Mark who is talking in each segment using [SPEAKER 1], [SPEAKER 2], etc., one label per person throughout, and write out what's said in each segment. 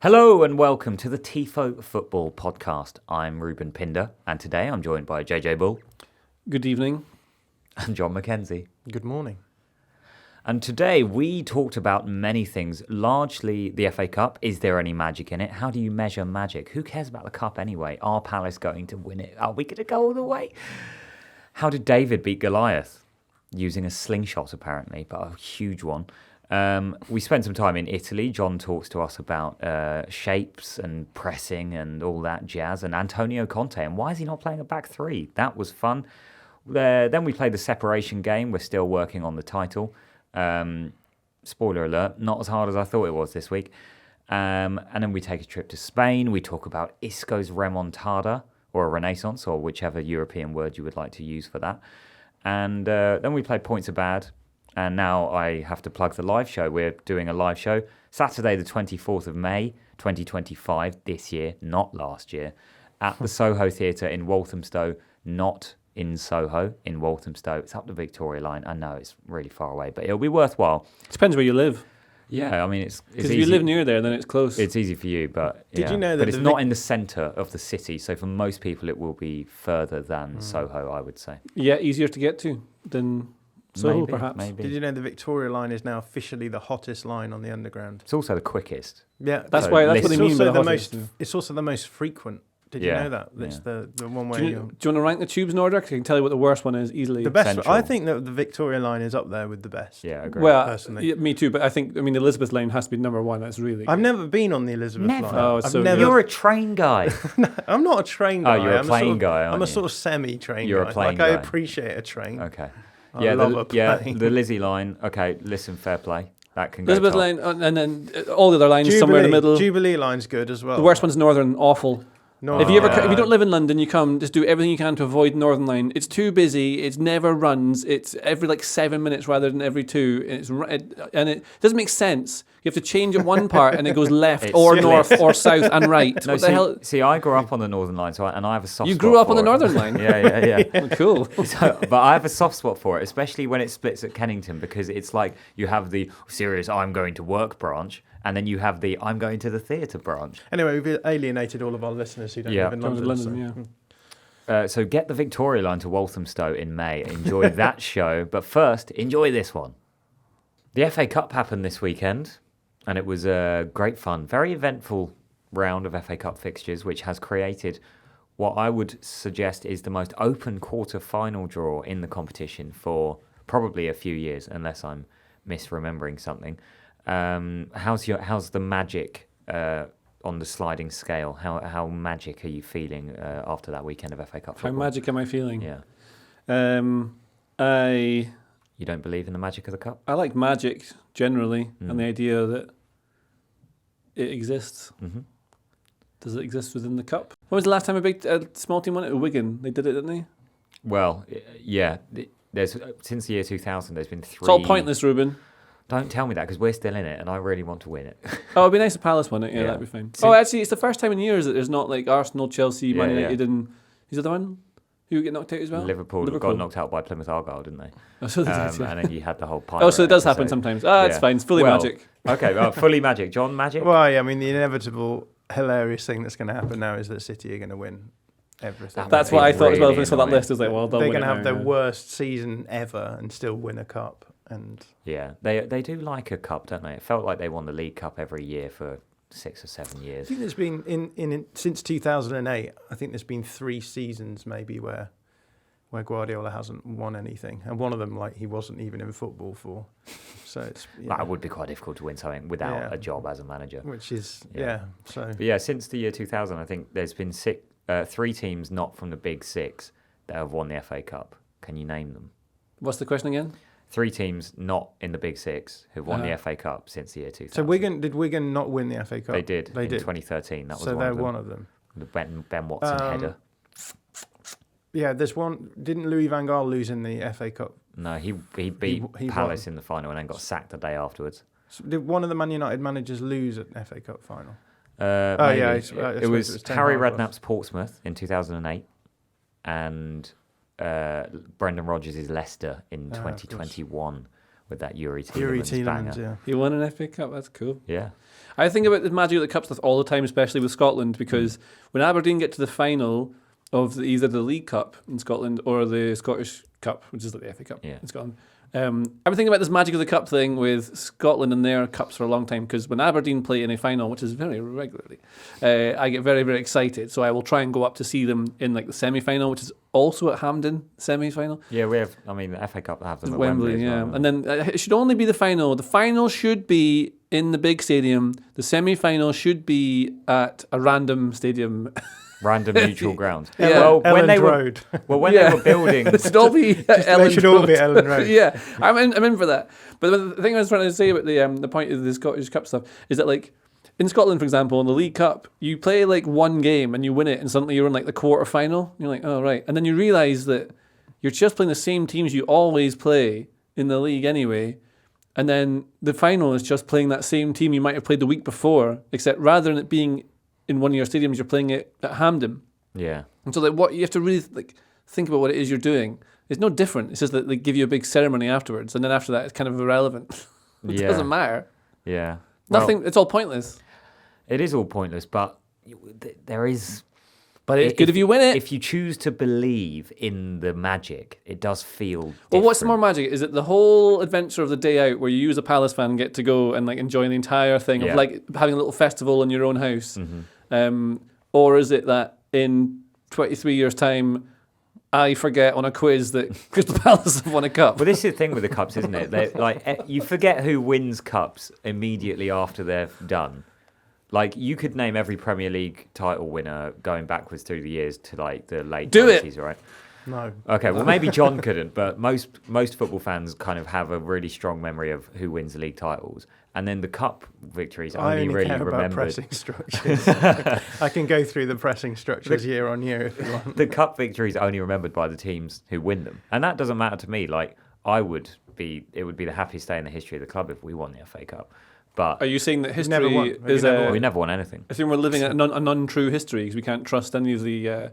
[SPEAKER 1] Hello and welcome to the Tifo Football podcast. I'm Ruben Pinder, and today I'm joined by JJ Bull.
[SPEAKER 2] Good evening.
[SPEAKER 1] And John McKenzie.
[SPEAKER 3] Good morning.
[SPEAKER 1] And today we talked about many things, largely the FA Cup. Is there any magic in it? How do you measure magic? Who cares about the cup anyway? Are Palace going to win it? Are we going to go all the way? How did David beat Goliath? Using a slingshot, apparently, but a huge one. We spent some time in Italy. John talks to us about shapes and pressing and all that jazz. And Antonio Conte, and why is he not playing a back three? That was fun. Then we played the separation game. We're still working on the title. Spoiler alert, not as hard as I thought it was this week. And then we take a trip to Spain. We talk about Isco's remontada, or a renaissance, or whichever European word you would like to use for that. And then we played Points Are Bad. And now I have to plug the live show. We're doing a live show Saturday the 24th of May, 2025, this year, not last year, at the Soho Theatre in Walthamstow, not in Soho, in Walthamstow. It's up the Victoria line. I know it's really far away, but it'll be worthwhile.
[SPEAKER 2] Depends where you live.
[SPEAKER 1] Yeah, I mean, it's
[SPEAKER 2] Because
[SPEAKER 1] easy.
[SPEAKER 2] if you live near there, then it's close.
[SPEAKER 1] It's easy for you, but
[SPEAKER 3] Did you know that
[SPEAKER 1] but it's not in the centre of the city, so for most people it will be further than Soho, I would say.
[SPEAKER 2] Yeah, easier to get to than Soho, perhaps.
[SPEAKER 1] Maybe.
[SPEAKER 3] Did you know the Victoria line is now officially the hottest line on the Underground?
[SPEAKER 1] It's also the quickest.
[SPEAKER 3] Yeah,
[SPEAKER 2] That's
[SPEAKER 1] So
[SPEAKER 2] why. That's
[SPEAKER 1] listen-
[SPEAKER 2] what they mean
[SPEAKER 3] it's
[SPEAKER 2] by
[SPEAKER 3] also
[SPEAKER 2] the
[SPEAKER 3] the
[SPEAKER 2] hottest.
[SPEAKER 3] most. It's also the most frequent. Did you
[SPEAKER 1] Yeah,
[SPEAKER 3] know that? It's
[SPEAKER 1] yeah.
[SPEAKER 3] the one where
[SPEAKER 2] Do you want to rank the tubes in order? 'Cause I can tell you what the worst one is easily.
[SPEAKER 3] the best.
[SPEAKER 1] Central.
[SPEAKER 3] I think that the Victoria line is up there with the best.
[SPEAKER 1] Yeah, I agree.
[SPEAKER 2] Well,
[SPEAKER 3] personally.
[SPEAKER 2] yeah, me too. But I think the Elizabeth line has to be number one. That's really.
[SPEAKER 3] I've never been on the Elizabeth
[SPEAKER 1] Never.
[SPEAKER 3] line.
[SPEAKER 2] Oh, it's
[SPEAKER 3] I've
[SPEAKER 2] so
[SPEAKER 3] never.
[SPEAKER 1] You're a train guy.
[SPEAKER 3] I'm not a train guy.
[SPEAKER 1] Oh, you're a
[SPEAKER 3] I'm
[SPEAKER 1] plane
[SPEAKER 3] sort of,
[SPEAKER 1] guy, aren't
[SPEAKER 3] I'm a
[SPEAKER 1] you?
[SPEAKER 3] sort of semi-train
[SPEAKER 1] You're a
[SPEAKER 3] guy.
[SPEAKER 1] plane
[SPEAKER 3] I
[SPEAKER 1] guy.
[SPEAKER 3] appreciate a train.
[SPEAKER 1] Okay.
[SPEAKER 3] I
[SPEAKER 1] Yeah,
[SPEAKER 3] love
[SPEAKER 1] the,
[SPEAKER 3] a
[SPEAKER 1] yeah,
[SPEAKER 3] plane.
[SPEAKER 1] the Lizzie line. Okay, listen, fair play. That can go
[SPEAKER 2] Elizabeth
[SPEAKER 1] top.
[SPEAKER 2] line, and then all the other lines somewhere in the middle.
[SPEAKER 3] Jubilee line's good as well.
[SPEAKER 2] The worst one's Northern, awful.
[SPEAKER 3] No,
[SPEAKER 2] If you ever,
[SPEAKER 1] yeah.
[SPEAKER 2] if you don't live in London, you come. Just do everything you can to avoid Northern Line. It's too busy. It never runs. It's every 7 minutes rather than every 2. And it doesn't make sense. You have to change at one part, and it goes left
[SPEAKER 1] It's
[SPEAKER 2] or
[SPEAKER 1] split.
[SPEAKER 2] north or south and right.
[SPEAKER 1] No,
[SPEAKER 2] What the hell?
[SPEAKER 1] see, I grew up on the Northern Line, and I have a soft
[SPEAKER 2] You
[SPEAKER 1] spot
[SPEAKER 2] grew up on
[SPEAKER 1] for
[SPEAKER 2] the
[SPEAKER 1] it.
[SPEAKER 2] Northern Line.
[SPEAKER 1] Yeah.
[SPEAKER 2] Oh, cool.
[SPEAKER 1] So, but I have a soft spot for it, especially when it splits at Kennington, because it's like you have the serious I'm going to work branch, and then you have the I'm going to the theatre branch.
[SPEAKER 3] Anyway, we've alienated all of our listeners who don't
[SPEAKER 1] Yeah.
[SPEAKER 3] live in
[SPEAKER 2] Comes to
[SPEAKER 3] London.
[SPEAKER 2] London,
[SPEAKER 3] so-
[SPEAKER 2] yeah.
[SPEAKER 1] So get the Victoria Line to Walthamstow in May. Enjoy that show. But first, enjoy this one. The FA Cup happened this weekend, and it was great fun. Very eventful round of FA Cup fixtures, which has created what I would suggest is the most open quarter-final draw in the competition for probably a few years, unless I'm misremembering something. How's the magic on the sliding scale? How magic are you feeling after that weekend of FA Cup
[SPEAKER 2] How
[SPEAKER 1] football?
[SPEAKER 2] magic am I feeling?
[SPEAKER 1] Yeah.
[SPEAKER 2] I
[SPEAKER 1] You don't believe in the magic of the cup?
[SPEAKER 2] like magic generally,
[SPEAKER 1] Mm.
[SPEAKER 2] and the idea that it exists.
[SPEAKER 1] Mm-hmm.
[SPEAKER 2] Does it exist within the cup? When was the last time a small team won it? Wigan. They did it, didn't they?
[SPEAKER 1] Well, yeah. There's since the year 2000, there's been 3.
[SPEAKER 2] It's all pointless, Ruben.
[SPEAKER 1] Don't tell me that, because we're still in it, and I really want to win it.
[SPEAKER 2] Oh, it'd be nice if Palace won it. Yeah,
[SPEAKER 1] Yeah.
[SPEAKER 2] that'd be fine.
[SPEAKER 1] So-
[SPEAKER 2] Oh, actually, it's the first time in years that there's not like Arsenal, Chelsea, Man
[SPEAKER 1] Yeah,
[SPEAKER 2] United, and who's the other one who get knocked out as well?
[SPEAKER 1] Liverpool got knocked out by Plymouth Argyle, didn't they?
[SPEAKER 2] Oh, so they did, yeah.
[SPEAKER 1] And then you had the whole
[SPEAKER 2] Oh, so it does happen
[SPEAKER 1] episode.
[SPEAKER 2] sometimes. Ah, it's
[SPEAKER 1] Yeah.
[SPEAKER 2] fine. It's fully
[SPEAKER 1] Well,
[SPEAKER 2] magic.
[SPEAKER 1] Okay, well, fully magic. John, magic?
[SPEAKER 3] Well, yeah, I mean, the inevitable, hilarious thing that's going to happen now is that City are going to win everything.
[SPEAKER 2] That's
[SPEAKER 1] be
[SPEAKER 2] what I thought as well when I
[SPEAKER 1] really
[SPEAKER 2] saw that
[SPEAKER 1] annoying.
[SPEAKER 2] list. I was like, well, they'll
[SPEAKER 3] They're
[SPEAKER 2] win
[SPEAKER 3] going to
[SPEAKER 2] it
[SPEAKER 3] have
[SPEAKER 2] now,
[SPEAKER 3] their
[SPEAKER 2] yeah.
[SPEAKER 3] worst season ever and still win a cup. And
[SPEAKER 1] Yeah, they do like a cup, don't they? It felt like they won the League Cup every year for 6 or 7
[SPEAKER 3] I
[SPEAKER 1] years.
[SPEAKER 3] think there's been in since 2008. I think there's been 3 seasons maybe where Guardiola hasn't won anything, and one of them like he wasn't even in football for. So it's
[SPEAKER 1] That would be quite difficult to win something without
[SPEAKER 3] Yeah.
[SPEAKER 1] a job as a manager.
[SPEAKER 3] which is
[SPEAKER 1] Yeah.
[SPEAKER 3] So
[SPEAKER 1] But yeah, since the year 2000, I think there's been 3 teams not from the Big 6 that have won the FA Cup. Can you name them?
[SPEAKER 2] What's the question again?
[SPEAKER 1] 3 teams not in the Big 6 who've won the
[SPEAKER 2] Uh-huh.
[SPEAKER 1] FA Cup since the year 2000.
[SPEAKER 3] so Wigan not win the FA Cup?
[SPEAKER 1] They did
[SPEAKER 3] They
[SPEAKER 1] in
[SPEAKER 3] did.
[SPEAKER 1] 2013. That was
[SPEAKER 3] So
[SPEAKER 1] one
[SPEAKER 3] they're
[SPEAKER 1] of them.
[SPEAKER 3] one of them.
[SPEAKER 1] The Ben Watson header.
[SPEAKER 3] Yeah, there's one. Didn't Louis van Gaal lose in the FA Cup?
[SPEAKER 1] No, he beat
[SPEAKER 3] he
[SPEAKER 1] Palace
[SPEAKER 3] won.
[SPEAKER 1] in the final and then got sacked the day afterwards.
[SPEAKER 3] So did one of the Man United managers lose at FA Cup final?
[SPEAKER 1] Maybe.
[SPEAKER 3] yeah, I
[SPEAKER 1] it
[SPEAKER 3] suppose
[SPEAKER 1] was
[SPEAKER 3] it was Ten
[SPEAKER 1] Harry
[SPEAKER 3] Hag, was.
[SPEAKER 1] Redknapp's Portsmouth in 2008 and Brendan Rodgers' Leicester in
[SPEAKER 3] of course.
[SPEAKER 1] 2021, with that Yuri
[SPEAKER 3] Yuri
[SPEAKER 1] Tielemans banger.
[SPEAKER 3] Tielemans, yeah.
[SPEAKER 2] He won an FA Cup. That's cool.
[SPEAKER 1] Yeah.
[SPEAKER 2] I think about the magic of the cup stuff all the time, especially with Scotland, because when Aberdeen get to the final of either the League Cup in Scotland or the Scottish Cup, which is like the FA Cup in Scotland, I've been thinking about this magic of the cup thing with Scotland and their cups for a long time, because when Aberdeen play in a final, which is very regularly, I get very, very excited. So I will try and go up to see them in like the semi-final, which is also at Hampden, semi-final.
[SPEAKER 1] Yeah, we have, I mean, the FA Cup have them at
[SPEAKER 2] Wembley,
[SPEAKER 1] Wembley as well.
[SPEAKER 2] And then it should only be the final. The final should be in the big stadium. The semi-final should be at a random stadium.
[SPEAKER 1] Random neutral ground.
[SPEAKER 2] Yeah.
[SPEAKER 1] Well, when they
[SPEAKER 3] Road.
[SPEAKER 1] were they were building,
[SPEAKER 2] It should all be
[SPEAKER 3] They should all be Ellen Road.
[SPEAKER 2] Yeah, I'm in for that. But the thing I was trying to say about the point of the Scottish Cup stuff is that, like, in Scotland, for example, in the League Cup, you play like one game and you win it, and suddenly you're in like the quarter final. You're like, oh right, and then you realise that you're just playing the same teams you always play in the league anyway, and then the final is just playing that same team you might have played the week before, except rather than it being in one of your stadiums, you're playing it at Hampden.
[SPEAKER 1] yeah.
[SPEAKER 2] And so, like, what you have to really like think about what it is you're doing. It's no different. It's just that they give you a big ceremony afterwards, and then after that, it's kind of irrelevant. It doesn't matter.
[SPEAKER 1] Yeah.
[SPEAKER 2] Nothing.
[SPEAKER 1] Well,
[SPEAKER 2] It's all pointless.
[SPEAKER 1] it is all pointless, but there is.
[SPEAKER 2] But it's good if you win it.
[SPEAKER 1] If you choose to believe in the magic, it does feel.
[SPEAKER 2] Well,
[SPEAKER 1] different.
[SPEAKER 2] what's the more magic? Is it the whole adventure of the day out, where you as a Palace fan get to go and like enjoy the entire thing
[SPEAKER 1] Yeah.
[SPEAKER 2] of like having a little festival in your own house, or is it that in 23 years' time, I forget on a quiz that Crystal Palace have won a cup?
[SPEAKER 1] Well, this is the thing with the cups, isn't it? You forget who wins cups immediately after they're done. Like, you could name every Premier League title winner going backwards through the years to like the late 90s, right?
[SPEAKER 3] No.
[SPEAKER 1] Okay, well maybe John couldn't, but most football fans kind of have a really strong memory of who wins the league titles, and then the cup victories
[SPEAKER 3] I
[SPEAKER 1] only
[SPEAKER 3] only
[SPEAKER 1] really
[SPEAKER 3] care about
[SPEAKER 1] remembered.
[SPEAKER 3] pressing structures. I can go through the pressing structures year on year if you want.
[SPEAKER 1] The cup victories are only remembered by the teams who win them, and that doesn't matter to me. Like, it would be the happiest day in the history of the club if we won the FA Cup. But
[SPEAKER 2] Are you saying that
[SPEAKER 3] never won.
[SPEAKER 2] history is
[SPEAKER 1] we never won anything.
[SPEAKER 2] I think we're living a non-true history because we can't trust any of the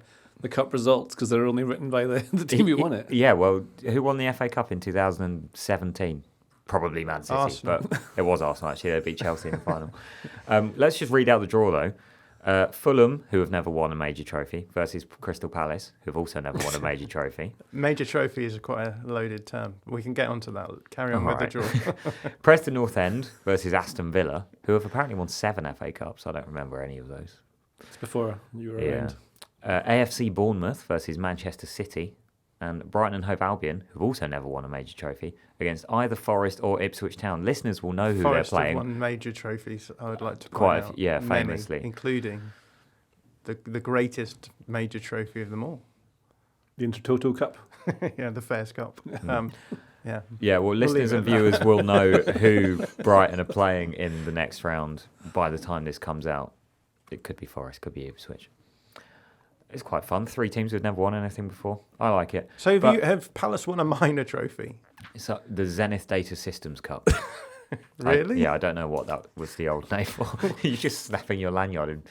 [SPEAKER 2] cup results because they're only written by the team who won it.
[SPEAKER 1] Yeah, well, who won the FA Cup in 2017? Probably Man City,
[SPEAKER 3] Arsenal.
[SPEAKER 1] but it was Arsenal actually. They beat Chelsea in the final. Let's just read out the draw though. Fulham, who have never won a major trophy, versus Crystal Palace, who have also never won a major trophy.
[SPEAKER 3] Major trophy is quite a loaded term. We can get onto that. Carry on with the draw.
[SPEAKER 1] Preston North End versus Aston Villa, who have apparently won 7 FA Cups. I don't remember any of those.
[SPEAKER 2] It's before you were
[SPEAKER 1] Yeah.
[SPEAKER 2] around.
[SPEAKER 1] AFC Bournemouth versus Manchester City, and Brighton and Hove Albion, who've also never won a major trophy, against either Forest or Ipswich Town. Listeners will know who
[SPEAKER 3] Forest
[SPEAKER 1] they're
[SPEAKER 3] have
[SPEAKER 1] playing.
[SPEAKER 3] won major trophies. I would like to point
[SPEAKER 1] Quite a
[SPEAKER 3] out.
[SPEAKER 1] few, yeah,
[SPEAKER 3] Many,
[SPEAKER 1] famously.
[SPEAKER 3] including the greatest major trophy of them all.
[SPEAKER 2] The Intertoto Cup.
[SPEAKER 3] Yeah, the Fairs Cup. Yeah.
[SPEAKER 1] Yeah, well,
[SPEAKER 3] We'll
[SPEAKER 1] listeners
[SPEAKER 3] leave
[SPEAKER 1] and
[SPEAKER 3] it at
[SPEAKER 1] viewers will know who Brighton are playing in the next round by the time this comes out. It could be Forest, could be Ipswich. It's quite fun. 3 teams who've never won anything before. I like it.
[SPEAKER 3] So
[SPEAKER 1] But-
[SPEAKER 3] have Palace won a minor trophy?
[SPEAKER 1] It's the Zenith Data Systems Cup.
[SPEAKER 3] Really?
[SPEAKER 1] I don't know what that was the old name for. You're just snapping your lanyard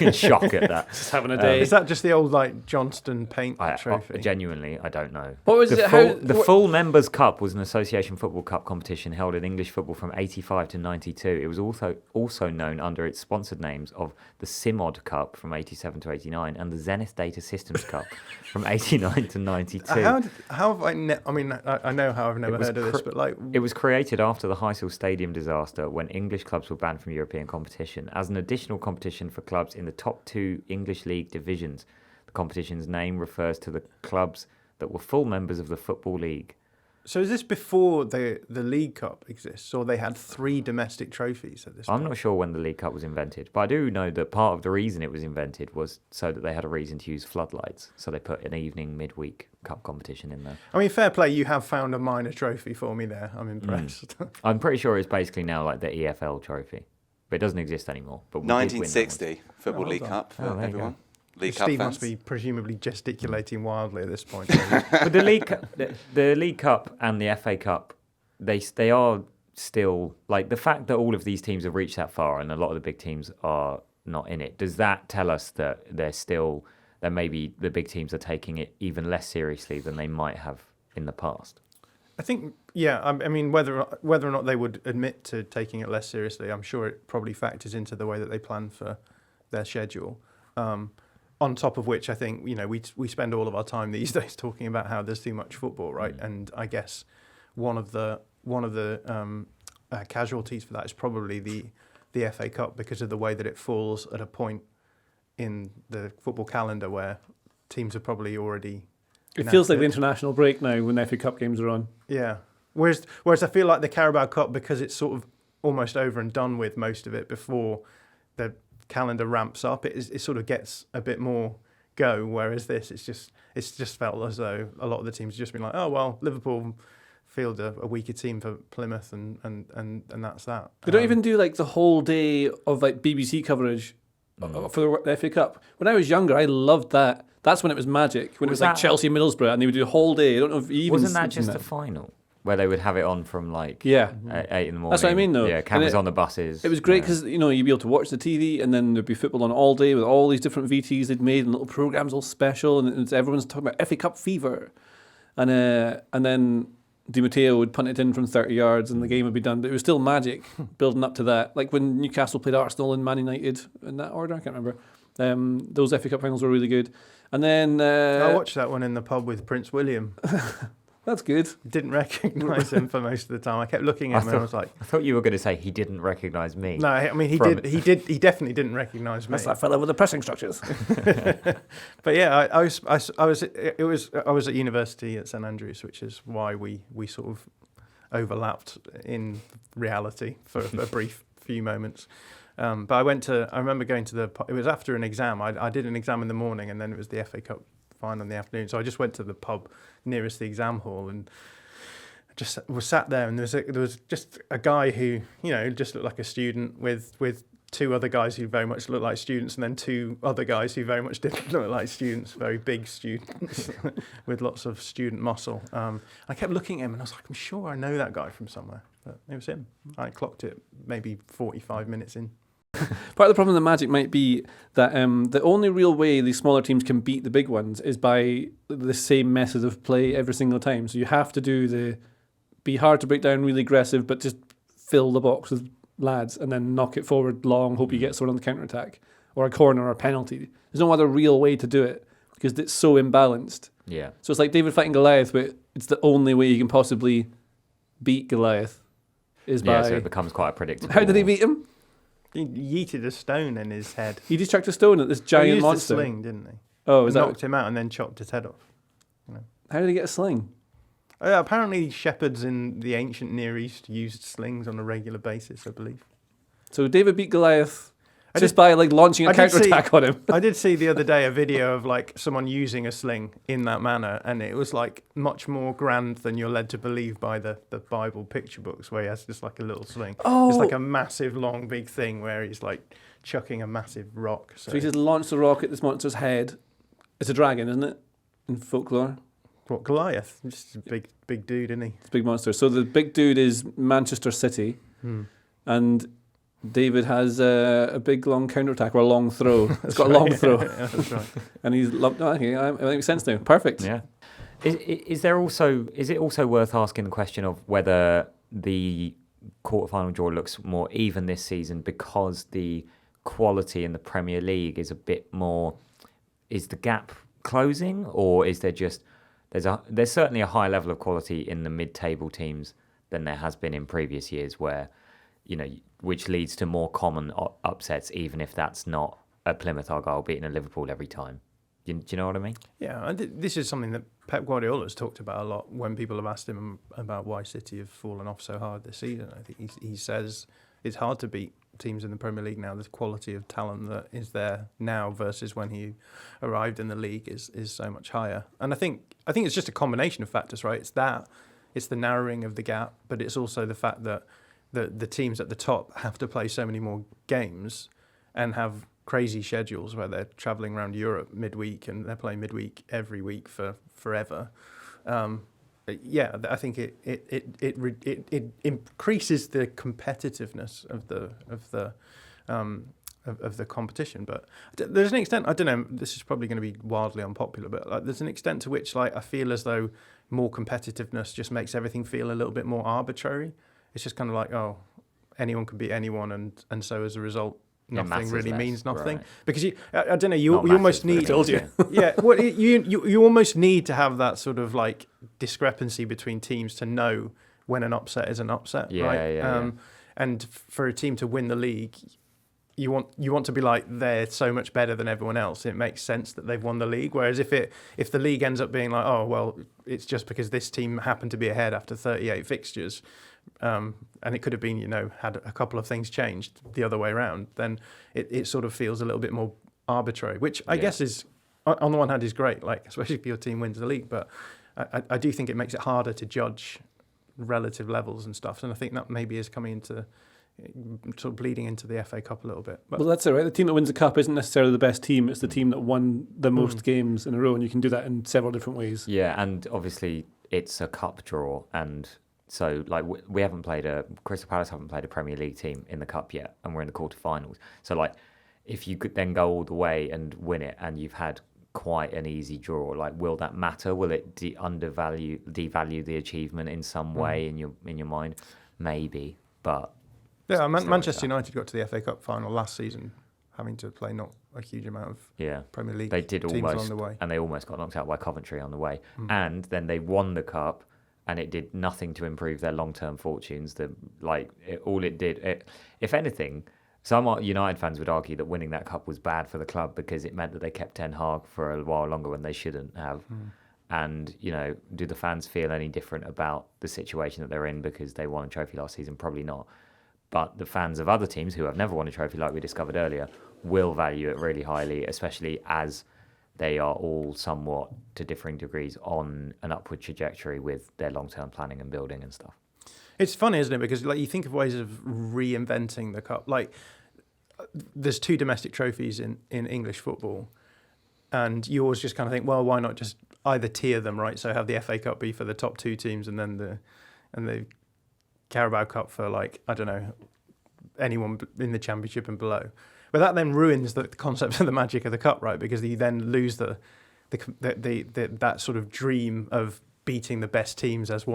[SPEAKER 1] in shock at that.
[SPEAKER 2] Just having a day.
[SPEAKER 3] Is that just the old like Johnston paint trophy?
[SPEAKER 1] Genuinely, I don't know.
[SPEAKER 2] What was
[SPEAKER 1] the
[SPEAKER 2] it?
[SPEAKER 1] Full, the full Members' Cup was an association football cup competition held in English football from 85 to 92. It was also known under its sponsored names of the Simod Cup from 87 to 89 and the Zenith Data Systems Cup from 89 to 92.
[SPEAKER 3] How have I? I know how I've never
[SPEAKER 1] was
[SPEAKER 3] heard of this, but like,
[SPEAKER 1] It was created after the Heysel Stadium disaster when English clubs were banned from European competition. As an additional competition for clubs in the top 2 English League divisions, the competition's name refers to the clubs that were full members of the Football League.
[SPEAKER 3] so is this before the League Cup exists, or they had 3 domestic trophies at this
[SPEAKER 1] I'm
[SPEAKER 3] point?
[SPEAKER 1] not sure when the League Cup was invented, but I do know that part of the reason it was invented was so that they had a reason to use floodlights. So they put an evening midweek cup competition in there.
[SPEAKER 3] I mean, fair play. You have found a minor trophy for me there. I'm impressed.
[SPEAKER 1] I'm pretty sure it's basically now like the EFL trophy, but it doesn't exist anymore. But we did win that one.
[SPEAKER 4] 1960 Football
[SPEAKER 3] Well
[SPEAKER 4] League
[SPEAKER 3] done.
[SPEAKER 4] Cup
[SPEAKER 1] Oh,
[SPEAKER 4] for
[SPEAKER 1] there you
[SPEAKER 4] everyone.
[SPEAKER 1] go.
[SPEAKER 4] League Cup
[SPEAKER 3] Steve
[SPEAKER 4] fans.
[SPEAKER 3] must be presumably gesticulating wildly at this point.
[SPEAKER 1] But the League Cup and the FA Cup, they are still like the fact that all of these teams have reached that far and a lot of the big teams are not in it. Does that tell us that that maybe the big teams are taking it even less seriously than they might have in the past?
[SPEAKER 3] I think Yeah, I mean, whether or not they would admit to taking it less seriously, I'm sure it probably factors into the way that they plan for their schedule. On top of which, I think we spend all of our time these days talking about how there's too much football, right? And I guess one of the casualties for that is probably the FA Cup, because of the way that it falls at a point in the football calendar where teams are probably already.
[SPEAKER 2] It feels like the international break now when FA Cup games are on.
[SPEAKER 3] Yeah. Whereas I feel like the Carabao Cup, because it's sort of almost over and done with most of it before the calendar ramps up, it sort of gets a bit more go. Whereas this, it's just felt as though a lot of the teams have just been like, oh well, Liverpool field a weaker team for Plymouth, and that's that.
[SPEAKER 2] They don't even do like the whole day of like BBC coverage for the FA Cup. When I was younger, I loved that. That's when it was magic. When it was like Chelsea Middlesbrough, and they would do a whole day. I don't know if even
[SPEAKER 1] wasn't that just the final where they would have it on from like 8 in the morning.
[SPEAKER 2] That's what I mean, though.
[SPEAKER 1] Yeah, cameras on the buses.
[SPEAKER 2] It was great because you'd be able to watch the TV, and then there'd be football on all day with all these different VTs they'd made and little programs all special, and everyone's talking about FA Cup fever, and then Di Matteo would punt it in from 30 yards, and the game would be done. But it was still magic building up to that. Like when Newcastle played Arsenal and Man United in that order, I can't remember. Those FA Cup finals were really good. And then
[SPEAKER 3] I watched that one in the pub with Prince William.
[SPEAKER 2] That's good.
[SPEAKER 3] Didn't recognise him for most of the time. I kept looking at him and I was like,
[SPEAKER 1] I thought you were going to say he didn't recognise me.
[SPEAKER 3] No, I mean he definitely didn't recognise me.
[SPEAKER 2] That's that fella with the pressing structures.
[SPEAKER 3] But yeah, I was at university at St Andrews, which is why we sort of overlapped in reality for a brief few moments. But I remember going to it was after an exam. I did an exam in the morning, and then it was the FA Cup final in the afternoon. So I just went to the pub nearest the exam hall and just was sat there. And there was just a guy who just looked like a student with two other guys who very much looked like students, and then two other guys who very much didn't look like students, very big students with lots of student muscle. I kept looking at him and I was like, I'm sure I know that guy from somewhere. But it was him. I clocked it maybe 45 minutes in.
[SPEAKER 2] Part of the problem with the Magic might be that the only real way these smaller teams can beat the big ones is by the same method of play every single time. So you have to do be hard to break down, really aggressive, but just fill the box with lads and then knock it forward long, hope you get someone on the counter-attack or a corner or a penalty. There's no other real way to do it because it's so imbalanced.
[SPEAKER 1] Yeah.
[SPEAKER 2] So it's like David fighting Goliath, but it's the only way you can possibly beat Goliath is by...
[SPEAKER 1] Yeah, so it becomes quite predictable.
[SPEAKER 2] How did he beat him?
[SPEAKER 3] He yeeted a stone in his head.
[SPEAKER 2] He just chucked a stone at this giant
[SPEAKER 3] he used
[SPEAKER 2] monster.
[SPEAKER 3] a sling, didn't he?
[SPEAKER 2] Oh, is that...
[SPEAKER 3] knocked him out and then chopped his head off.
[SPEAKER 2] How did he get a sling?
[SPEAKER 3] Apparently shepherds in the ancient Near East used slings on a regular basis, I believe.
[SPEAKER 2] So David beat Goliath just by launching a counter-attack on him.
[SPEAKER 3] I did see the other day a video of someone using a sling in that manner, and it was much more grand than you're led to believe by the Bible picture books, where he has just a little sling.
[SPEAKER 2] Oh.
[SPEAKER 3] It's like a massive, long, big thing where he's chucking a massive rock.
[SPEAKER 2] So he just launched the rock at this monster's head. It's a dragon, isn't it? In folklore.
[SPEAKER 3] What, Goliath? Just a big dude, isn't he?
[SPEAKER 2] It's a big monster. So the big dude is Manchester City, and David has a big long counter-attack or a long throw. It's got a long throw.
[SPEAKER 3] Yeah, that's right.
[SPEAKER 2] And he's okay, it makes sense now. Perfect.
[SPEAKER 1] Yeah. Is it also worth asking the question of whether the quarterfinal draw looks more even this season because the quality in the Premier League is a bit more? Is the gap closing, or is there just there's certainly a high level of quality in the mid-table teams than there has been in previous years, where which leads to more common upsets, even if that's not a Plymouth Argyle beating a Liverpool every time. Do you know what I mean?
[SPEAKER 3] Yeah, this is something that Pep Guardiola has talked about a lot when people have asked him about why City have fallen off so hard this season. I think he says it's hard to beat teams in the Premier League now. The quality of talent that is there now versus when he arrived in the league is so much higher. And I think it's just a combination of factors, right? It's the narrowing of the gap, but it's also the fact that the teams at the top have to play so many more games and have crazy schedules where they're travelling around Europe midweek and they're playing midweek every week for forever. Yeah, I think it increases the competitiveness of of the competition. But there's an extent, I don't know, this is probably going to be wildly unpopular, but like, there's an extent to which like I feel as though more competitiveness just makes everything feel a little bit more arbitrary. It's just kind of like, oh, anyone can beat anyone, and so as a result, nothing really means nothing. Right. Because I don't know, you almost need.
[SPEAKER 2] Told you.
[SPEAKER 3] Yeah, well, you almost need to have that sort of like discrepancy between teams to know when an upset is an upset, right?
[SPEAKER 1] Yeah.
[SPEAKER 3] And for a team to win the league, you want to be like, they're so much better than everyone else. It makes sense that they've won the league. Whereas if the league ends up being like, oh well, it's just because this team happened to be ahead after 38 fixtures. And it could have been, had a couple of things changed the other way around, then it sort of feels a little bit more arbitrary, which I guess is, on the one hand, is great, like especially if your team wins the league. But I do think it makes it harder to judge relative levels and stuff. And I think that maybe is coming into, sort of bleeding into the FA Cup a little bit. But,
[SPEAKER 2] well, that's it, right? The team that wins the Cup isn't necessarily the best team. It's the team that won the most games in a row, and you can do that in several different ways.
[SPEAKER 1] Yeah, and obviously it's a cup draw, and so, like, we haven't played Crystal Palace haven't played a Premier League team in the Cup yet, and we're in the quarterfinals. So, like, if you could then go all the way and win it, and you've had quite an easy draw, like, will that matter? Will it devalue the achievement in some way in your mind? Maybe, but
[SPEAKER 3] yeah, Manchester United got to the FA Cup final last season, having to play not a huge amount of Premier League
[SPEAKER 1] they did
[SPEAKER 3] teams
[SPEAKER 1] almost,
[SPEAKER 3] on the way,
[SPEAKER 1] and they almost got knocked out by Coventry on the way, and then they won the Cup. And it did nothing to improve their long-term fortunes. If anything, some United fans would argue that winning that cup was bad for the club because it meant that they kept Ten Hag for a while longer when they shouldn't have. And, do the fans feel any different about the situation that they're in because they won a trophy last season? Probably not. But the fans of other teams who have never won a trophy, like we discovered earlier, will value it really highly, especially as they are all somewhat, to differing degrees, on an upward trajectory with their long-term planning and building and stuff.
[SPEAKER 3] It's funny, isn't it? Because like you think of ways of reinventing the cup. Like there's 2 domestic trophies in English football, and you always just kind of think, well, why not just either tier them, right? So have the FA Cup be for the top 2 teams, and then the Carabao Cup for, like, I don't know, anyone in the Championship and below. But that then ruins the concept of the magic of the cup, right? Because you then lose the that sort of dream of beating the best teams as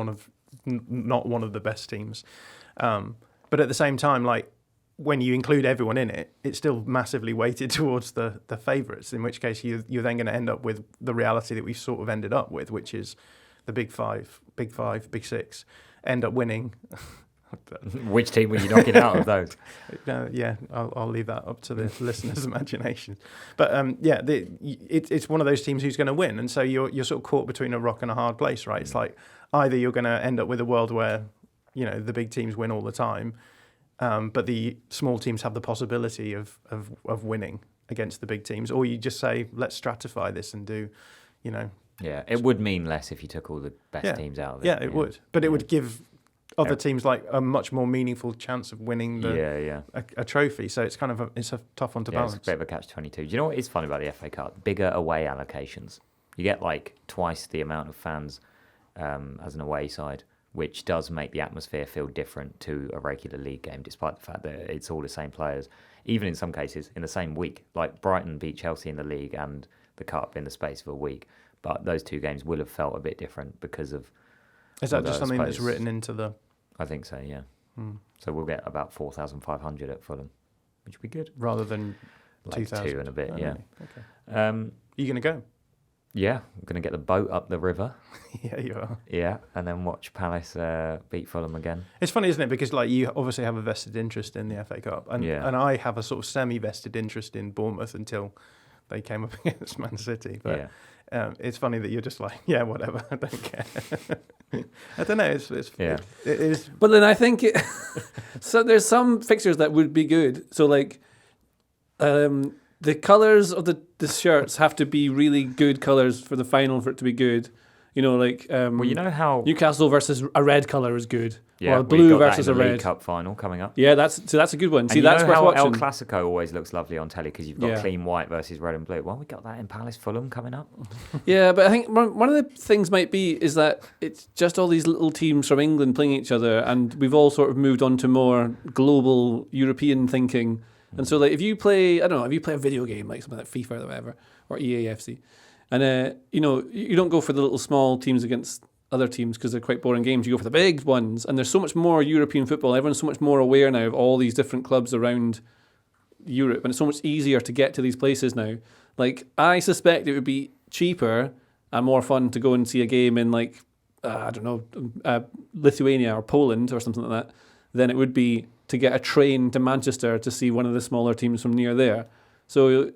[SPEAKER 3] not one of the best teams. But at the same time, like, when you include everyone in it, it's still massively weighted towards the favourites. In which case, you're then going to end up with the reality that we've sort of ended up with, which is the big five, big six, end up winning.
[SPEAKER 1] Which team were you knocking out of those?
[SPEAKER 3] I'll leave that up to the listeners' imagination. But it's one of those teams who's going to win, and so you're sort of caught between a rock and a hard place, right? It's like either you're going to end up with a world where the big teams win all the time, but the small teams have the possibility of winning against the big teams, or you just say, let's stratify this and do,
[SPEAKER 1] Yeah, it would mean less if you took all the best teams out of it.
[SPEAKER 3] Yeah, it would, but it would give other teams like a much more meaningful chance of winning a trophy. So it's kind of it's a tough one to balance.
[SPEAKER 1] It's a bit of a catch-22. Do you know what is fun about the FA Cup? Bigger away allocations. You get like twice the amount of fans as an away side, which does make the atmosphere feel different to a regular league game, despite the fact that it's all the same players. Even in some cases, in the same week, like Brighton beat Chelsea in the league and the Cup in the space of a week. But those 2 games will have felt a bit different because of...
[SPEAKER 3] Is that just something that's written into the...
[SPEAKER 1] I think so, yeah. So we'll get about 4,500 at Fulham, which would be good.
[SPEAKER 3] Rather than
[SPEAKER 1] like
[SPEAKER 3] 2,000.
[SPEAKER 1] 2 and a bit,
[SPEAKER 3] Okay.
[SPEAKER 1] Are
[SPEAKER 3] you going to go?
[SPEAKER 1] Yeah, I'm going to get the boat up the river.
[SPEAKER 3] Yeah, you are.
[SPEAKER 1] Yeah, and then watch Palace beat Fulham again.
[SPEAKER 3] It's funny, isn't it? Because like you obviously have a vested interest in the FA Cup, and I have a sort of semi-vested interest in Bournemouth until they came up against Man City. But it's funny that you're just like, yeah, whatever, I don't care. I don't know. It is.
[SPEAKER 2] But then I think so. There's some fixtures that would be good. So like, the colours of the shirts have to be really good colours for the final for it to be good. Like
[SPEAKER 1] well, you know how
[SPEAKER 2] Newcastle versus a red colour is good,
[SPEAKER 1] or
[SPEAKER 2] a blue versus a
[SPEAKER 1] League
[SPEAKER 2] red.
[SPEAKER 1] Cup final coming up.
[SPEAKER 2] Yeah, that's a good one.
[SPEAKER 1] And
[SPEAKER 2] See, that's worth
[SPEAKER 1] how
[SPEAKER 2] watching.
[SPEAKER 1] El Clasico always looks lovely on telly because you've got clean white versus red and blue. Well, we got that in Palace Fulham coming up.
[SPEAKER 2] Yeah, but I think one of the things might be is that it's just all these little teams from England playing each other, and we've all sort of moved on to more global European thinking. And so, like, if you play a video game, like something like FIFA or whatever, or EAFC, and, you don't go for the little small teams against other teams because they're quite boring games. You go for the big ones, and there's so much more European football. Everyone's so much more aware now of all these different clubs around Europe, and it's so much easier to get to these places now. Like, I suspect it would be cheaper and more fun to go and see a game in, like, Lithuania or Poland or something like that than it would be to get a train to Manchester to see one of the smaller teams from near there. So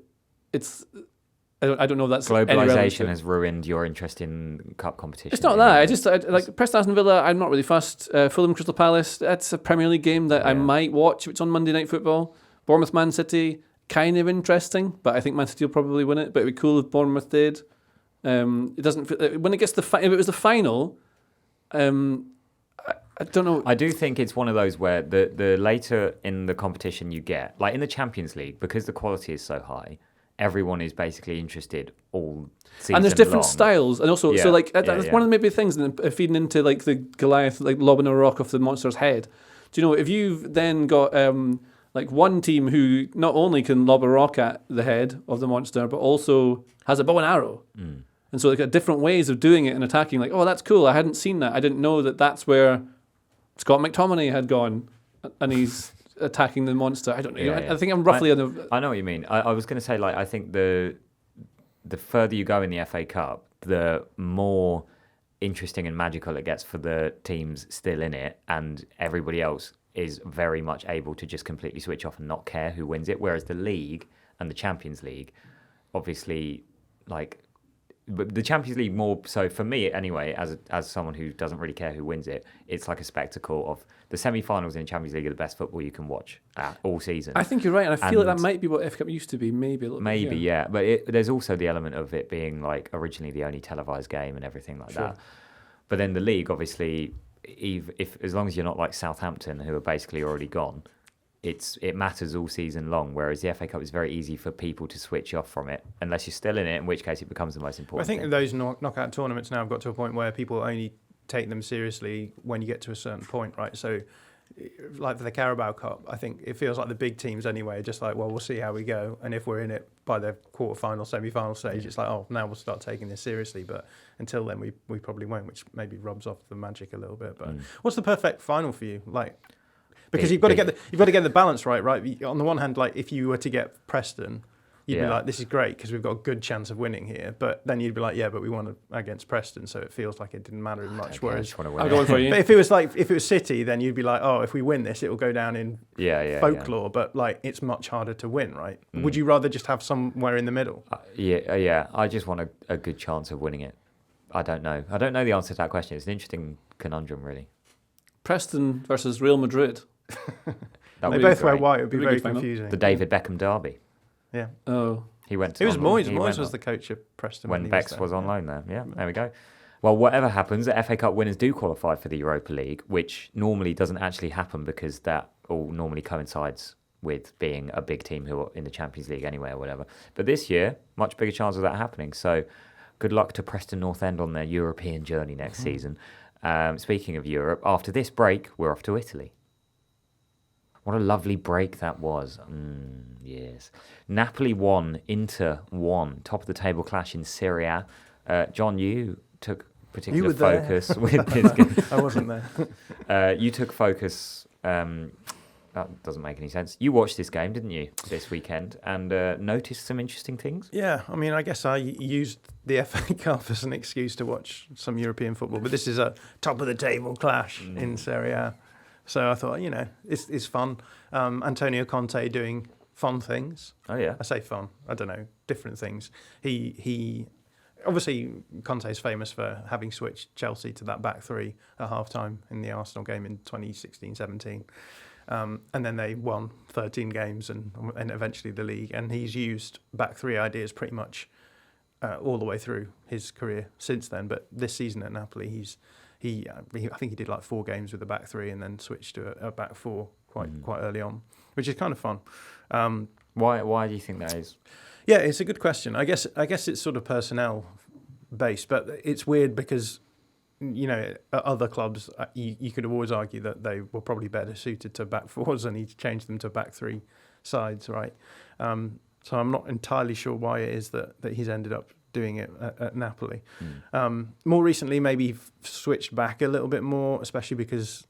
[SPEAKER 2] it's, I don't know if that's
[SPEAKER 1] globalization has ruined your interest in cup competition.
[SPEAKER 2] It's not that. I like Preston Aston Villa. I'm not really fussed. Fulham Crystal Palace. That's a Premier League game that I might watch if it's on Monday Night Football. Bournemouth Man City, kind of interesting, but I think Man City will probably win it. But it'd be cool if Bournemouth did. It doesn't. When it gets if it was the final, I don't know.
[SPEAKER 1] I do think it's one of those where the later in the competition you get, like in the Champions League, because the quality is so high, everyone is basically interested all season
[SPEAKER 2] and there's different
[SPEAKER 1] long.
[SPEAKER 2] styles, and also so like that's one of the maybe things feeding into like the Goliath, like lobbing a rock off the monster's head. Do you know if you've then got like one team who not only can lob a rock at the head of the monster, but also has a bow and arrow. And so they've got different ways of doing it and attacking. Like, oh, that's cool. I hadn't seen that. I didn't know that that's where Scott McTominay had gone, and he's attacking the monster. I don't know. I think I'm roughly on the...
[SPEAKER 1] I know what you mean. I was going to say, like, I think the further you go in the FA Cup, the more interesting and magical it gets for the teams still in it, and everybody else is very much able to just completely switch off and not care who wins it. Whereas the League and the Champions League, obviously, like... But the Champions League more so for me anyway, as someone who doesn't really care who wins it, it's like a spectacle of the semi-finals in the Champions League are the best football you can watch all season.
[SPEAKER 2] I think you're right, and I feel like that might be what FA Cup used to be, maybe a little bit.
[SPEAKER 1] Yeah. But there's also the element of it being like originally the only televised game and everything like that. But then the league, obviously, if as long as you're not like Southampton, who are basically already gone, it matters all season long, whereas the FA Cup is very easy for people to switch off from it, unless you're still in it, in which case it becomes the most important thing.
[SPEAKER 3] Those knockout tournaments now have got to a point where people only take them seriously when you get to a certain point, right? So, like for the Carabao Cup, I think it feels like the big teams anyway are just like, well, we'll see how we go, and if we're in it by the quarter-final, semi-final stage, it's like, oh, now we'll start taking this seriously, but until then we probably won't, which maybe rubs off the magic a little bit. But what's the perfect final for you? Like... Because you've got to get the balance right. On the one hand, like if you were to get Preston, you'd be like, this is great because we've got a good chance of winning here. But then you'd be like, yeah, but we won against Preston, so it feels like it didn't matter as much. Whereas,
[SPEAKER 2] I'm going for you.
[SPEAKER 3] But if it was City, then you'd be like, oh, if we win this, it will go down in folklore. Yeah. But like, it's much harder to win, right? Would you rather just have somewhere in the middle?
[SPEAKER 1] I just want a good chance of winning it. I don't know the answer to that question. It's an interesting conundrum, really.
[SPEAKER 2] Preston versus Real Madrid.
[SPEAKER 3] They both wear white. It would be very confusing.
[SPEAKER 1] The David Beckham derby.
[SPEAKER 3] Yeah.
[SPEAKER 2] Oh.
[SPEAKER 1] He went to
[SPEAKER 3] It was Moyes. Moyes was the coach of Preston.
[SPEAKER 1] When Bex was on loan there. Yeah, there we go. Well, whatever happens, the FA Cup winners do qualify for the Europa League, which normally doesn't actually happen because that all normally coincides with being a big team who are in the Champions League anyway or whatever. But this year, much bigger chance of that happening. So good luck to Preston North End on their European journey next season. Speaking of Europe, after this break, we're off to Italy. What a lovely break that was. Yes. Napoli won, Inter won. Top of the table clash in Serie A. John, you took particular focus with this game.
[SPEAKER 3] I wasn't there.
[SPEAKER 1] You took focus. That doesn't make any sense. You watched this game, didn't you, this weekend, and noticed some interesting things?
[SPEAKER 3] Yeah, I mean, I guess I used the FA Cup as an excuse to watch some European football, but this is a top of the table clash in Serie A. So I thought, it's fun. Antonio Conte doing fun things.
[SPEAKER 1] Oh, yeah.
[SPEAKER 3] I say fun. I don't know, different things. He obviously, Conte's famous for having switched Chelsea to that back three at half-time in the Arsenal game in 2016-17. And then they won 13 games and eventually the league. And he's used back three ideas pretty much all the way through his career since then. But this season at Napoli, I think he did like 4 games with the back three and then switched to a back four quite early on, which is kind of fun.
[SPEAKER 1] Why do you think that is?
[SPEAKER 3] Yeah, it's a good question. I guess it's sort of personnel based, but it's weird because at other clubs you could always argue that they were probably better suited to back fours and he changed them to back three sides, right? So I'm not entirely sure why it is that he's ended up doing it at Napoli. More recently, maybe switched back a little bit more, especially because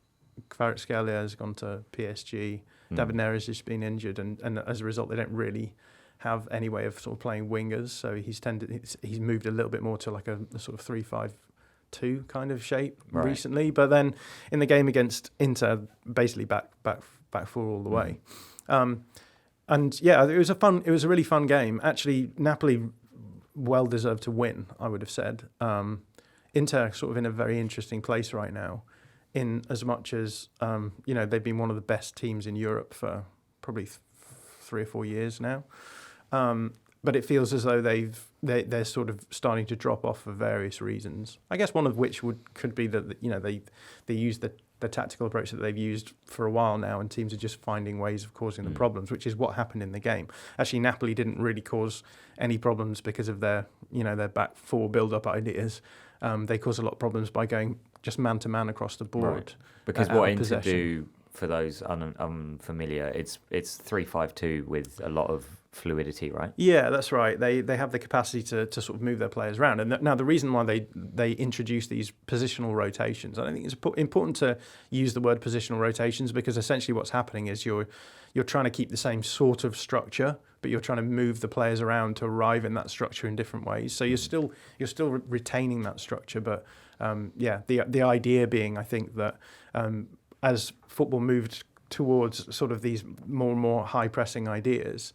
[SPEAKER 3] Kvaratskhelia has gone to PSG. David Neres has been injured, and as a result, they don't really have any way of sort of playing wingers. So he's moved a little bit more to like a sort of 3-5-2 kind of shape recently. But then in the game against Inter, basically back four all the way. And yeah, it was a really fun game. Actually, Napoli well deserved to win, I would have said. Inter sort of in a very interesting place right now, in as much as they've been one of the best teams in Europe for probably 3 or 4 years now. But it feels as though they're sort of starting to drop off for various reasons. I guess one of which could be that they use the tactical approach that they've used for a while now, and teams are just finding ways of causing them problems, which is what happened in the game. Actually, Napoli didn't really cause any problems because of their back four build-up ideas. They caused a lot of problems by going just man-to-man across the board.
[SPEAKER 1] Right. Because what Inter do, for those unfamiliar, it's 3-5-2 with a lot of fluidity, right?
[SPEAKER 3] Yeah, that's right. They have the capacity to sort of move their players around. And now the reason why they introduce these positional rotations, I think it's important to use the word positional rotations, because essentially what's happening is you're trying to keep the same sort of structure, but you're trying to move the players around to arrive in that structure in different ways. So you're still retaining that structure, but the idea being, I think that as football moved towards sort of these more and more high pressing ideas,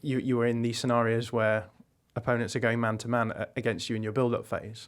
[SPEAKER 3] you were in these scenarios where opponents are going man-to-man against you in your build-up phase.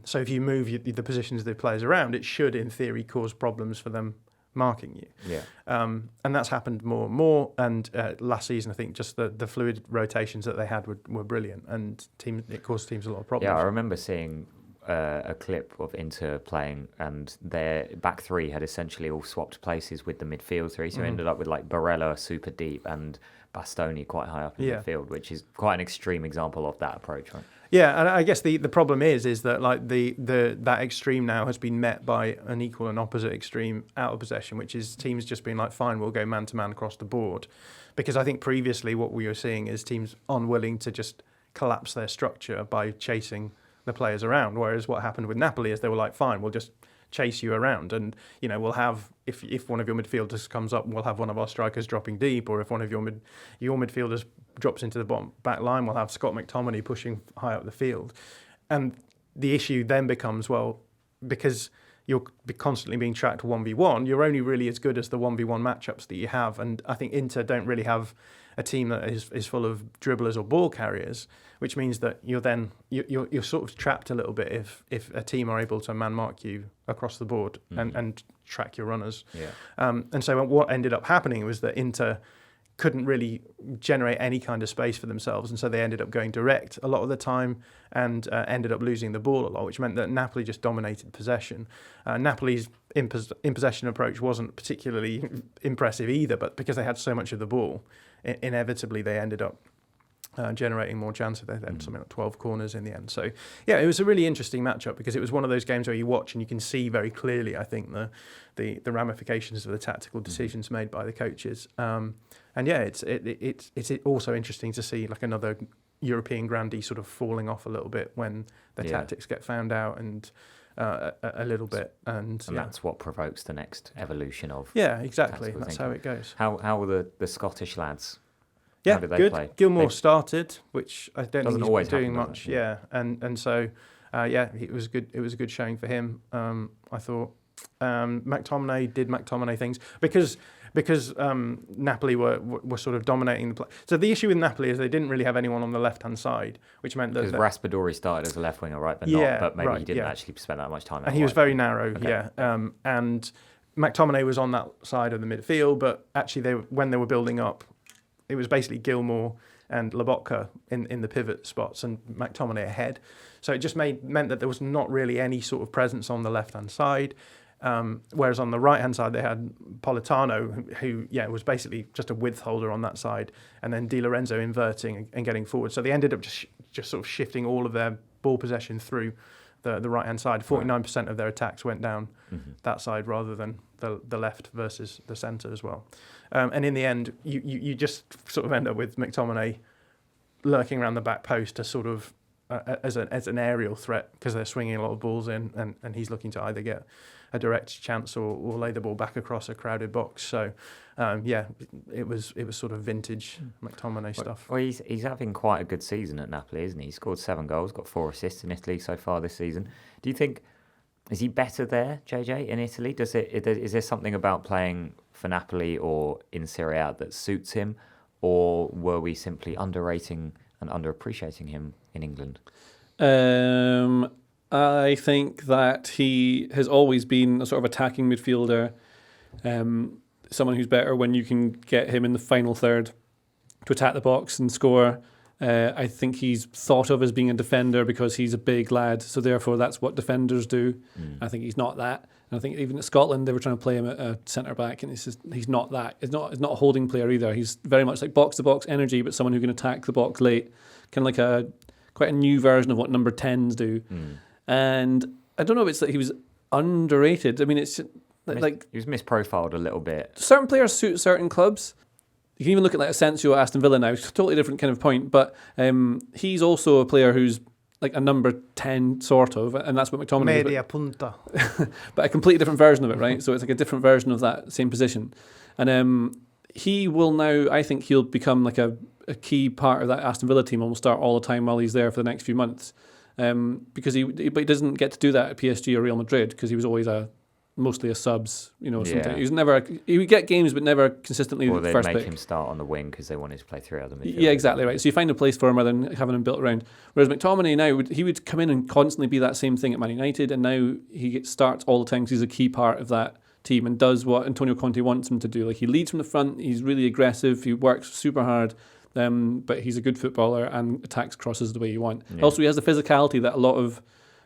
[SPEAKER 3] So if you move the positions of the players around, it should, in theory, cause problems for them marking you.
[SPEAKER 1] Yeah.
[SPEAKER 3] And that's happened more and more. And last season, I think just the fluid rotations that they had were brilliant, and it caused teams a lot of problems.
[SPEAKER 1] Yeah, I remember seeing a clip of Inter playing, and their back three had essentially all swapped places with the midfield three. So ended up with like Barella super deep and Bastoni quite high up in midfield, which is quite an extreme example of that approach, right?
[SPEAKER 3] Yeah, and I guess the problem is that like that extreme now has been met by an equal and opposite extreme out of possession, which is teams just being like, fine, we'll go man to man across the board, because I think previously what we were seeing is teams unwilling to just collapse their structure by chasing the players around. Whereas what happened with Napoli is they were like, fine, we'll just chase you around, and we'll have, if one of your midfielders comes up, we'll have one of our strikers dropping deep, or if one of your midfielders drops into the bottom back line, we'll have Scott McTominay pushing high up the field. And the issue then becomes, well, because you're constantly being tracked 1v1, you're only really as good as the 1v1 matchups that you have. And I think Inter don't really have a team that is full of dribblers or ball carriers, which means that you're sort of trapped a little bit if a team are able to man mark you across the board and track your runners.
[SPEAKER 1] Yeah.
[SPEAKER 3] And so what ended up happening was that Inter couldn't really generate any kind of space for themselves, and so they ended up going direct a lot of the time and ended up losing the ball a lot, which meant that Napoli just dominated possession. Napoli's in possession approach wasn't particularly impressive either, but because they had so much of the ball, inevitably they ended up generating more chances. They had something like 12 corners in the end. So yeah, it was a really interesting matchup, because it was one of those games where you watch and you can see very clearly, I think, the ramifications of the tactical decisions made by the coaches. And yeah, it's also interesting to see like another European grandee sort of falling off a little bit when the tactics get found out, and a little bit, and
[SPEAKER 1] that's what provokes the next evolution of.
[SPEAKER 3] Yeah, exactly. That's
[SPEAKER 1] thinking.
[SPEAKER 3] how it goes.
[SPEAKER 1] How were the Scottish lads?
[SPEAKER 3] Yeah,
[SPEAKER 1] how did they
[SPEAKER 3] good.
[SPEAKER 1] play?
[SPEAKER 3] Gilmour started, which I don't
[SPEAKER 1] Doesn't
[SPEAKER 3] think
[SPEAKER 1] always
[SPEAKER 3] he's been doing
[SPEAKER 1] happen,
[SPEAKER 3] much.
[SPEAKER 1] does it?
[SPEAKER 3] Yeah, and so it was good. It was a good showing for him. I thought McTominay did McTominay things because Napoli were sort of dominating the play. So the issue with Napoli is they didn't really have anyone on the left-hand side, which meant that...
[SPEAKER 1] Because Raspadori started as a left winger, right? But maybe he didn't actually spend that much time out.
[SPEAKER 3] And he was very narrow,
[SPEAKER 1] Okay.
[SPEAKER 3] And McTominay was on that side of the midfield, but actually when they were building up, it was basically Gilmour and Lobotka in the pivot spots and McTominay ahead. So it just meant that there was not really any sort of presence on the left-hand side. Whereas on the right-hand side, they had Politano, who was basically just a width holder on that side, and then Di Lorenzo inverting and getting forward. So they ended up just sort of shifting all of their ball possession through the right hand side. 49% of their attacks went down that side rather than the left versus the centre as well. And in the end, you just sort of end up with McTominay lurking around the back post to sort of as an aerial threat, because they're swinging a lot of balls in, and he's looking to either get a direct chance or lay the ball back across a crowded box. So it was sort of vintage McTominay stuff.
[SPEAKER 1] Well, he's having quite a good season at Napoli, isn't he? He scored 7 goals, got 4 assists in Italy so far this season. Do you think, is he better there, JJ, in Italy? Is there something about playing for Napoli or in Serie A that suits him, or were we simply underrating and underappreciating him in England?
[SPEAKER 2] I think that he has always been a sort of attacking midfielder, someone who's better when you can get him in the final third to attack the box and score. I think he's thought of as being a defender because he's a big lad, so therefore that's what defenders do. I think he's not that. And I think even at Scotland they were trying to play him at a centre back, and he's not that. He's not a holding player either. He's very much like box to box energy, but someone who can attack the box late, kind of like quite a new version of what number 10s do. And I don't know if it's that he was underrated. I mean, it's like
[SPEAKER 1] he was misprofiled a little bit.
[SPEAKER 2] Certain players suit certain clubs. You can even look at like Asensio at Aston Villa now. It's a totally different kind of point, but he's also a player who's like a number 10 sort of, and that's what McTominay is.
[SPEAKER 3] Media punta.
[SPEAKER 2] But a completely different version of it, right? So it's like a different version of that same position. And he will now, I think he'll become like a key part of that Aston Villa team and will start all the time while he's there for the next few months. Because he doesn't get to do that at PSG or Real Madrid because he was always mostly a subs, sometimes. He would get games but never consistently
[SPEAKER 1] or
[SPEAKER 2] the first
[SPEAKER 1] they'd make
[SPEAKER 2] pick.
[SPEAKER 1] him start on the wing because they wanted to play 3 other midfielders.
[SPEAKER 2] Yeah, exactly right. So you find a place for him rather than having him built around. Whereas McTominay now, he would come in and constantly be that same thing at Man United, and now he starts all the time because he's a key part of that team and does what Antonio Conte wants him to do. Like, he leads from the front, he's really aggressive, he works super hard, but he's a good footballer and attacks crosses the way you want. Yeah. Also, he has the physicality that a lot of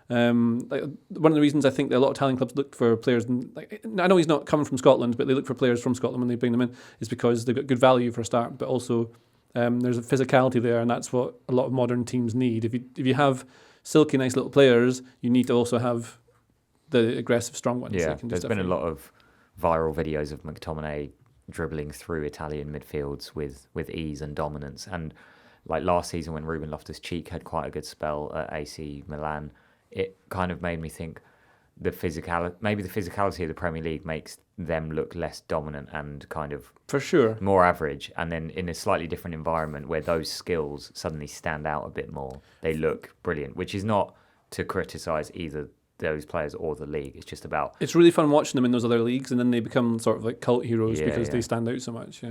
[SPEAKER 2] one of the reasons I think that a lot of Italian clubs look for players, I know he's not coming from Scotland, but they look for players from Scotland when they bring them in, is because they've got good value for a start, but also there's a physicality there, and that's what a lot of modern teams need. If you have silky nice little players, you need to also have the aggressive strong ones.
[SPEAKER 1] Yeah, there's been a lot of viral videos of McTominay dribbling through Italian midfields with ease and dominance, and like last season when Ruben Loftus-Cheek had quite a good spell at AC Milan, it kind of made me think the physicality of the Premier League makes them look less dominant and kind of
[SPEAKER 2] for sure
[SPEAKER 1] more average, and then in a slightly different environment where those skills suddenly stand out a bit more, they look brilliant, which is not to criticise either those players or the league. It's just about,
[SPEAKER 2] it's really fun watching them in those other leagues, and then they become sort of like cult heroes because they stand out so much.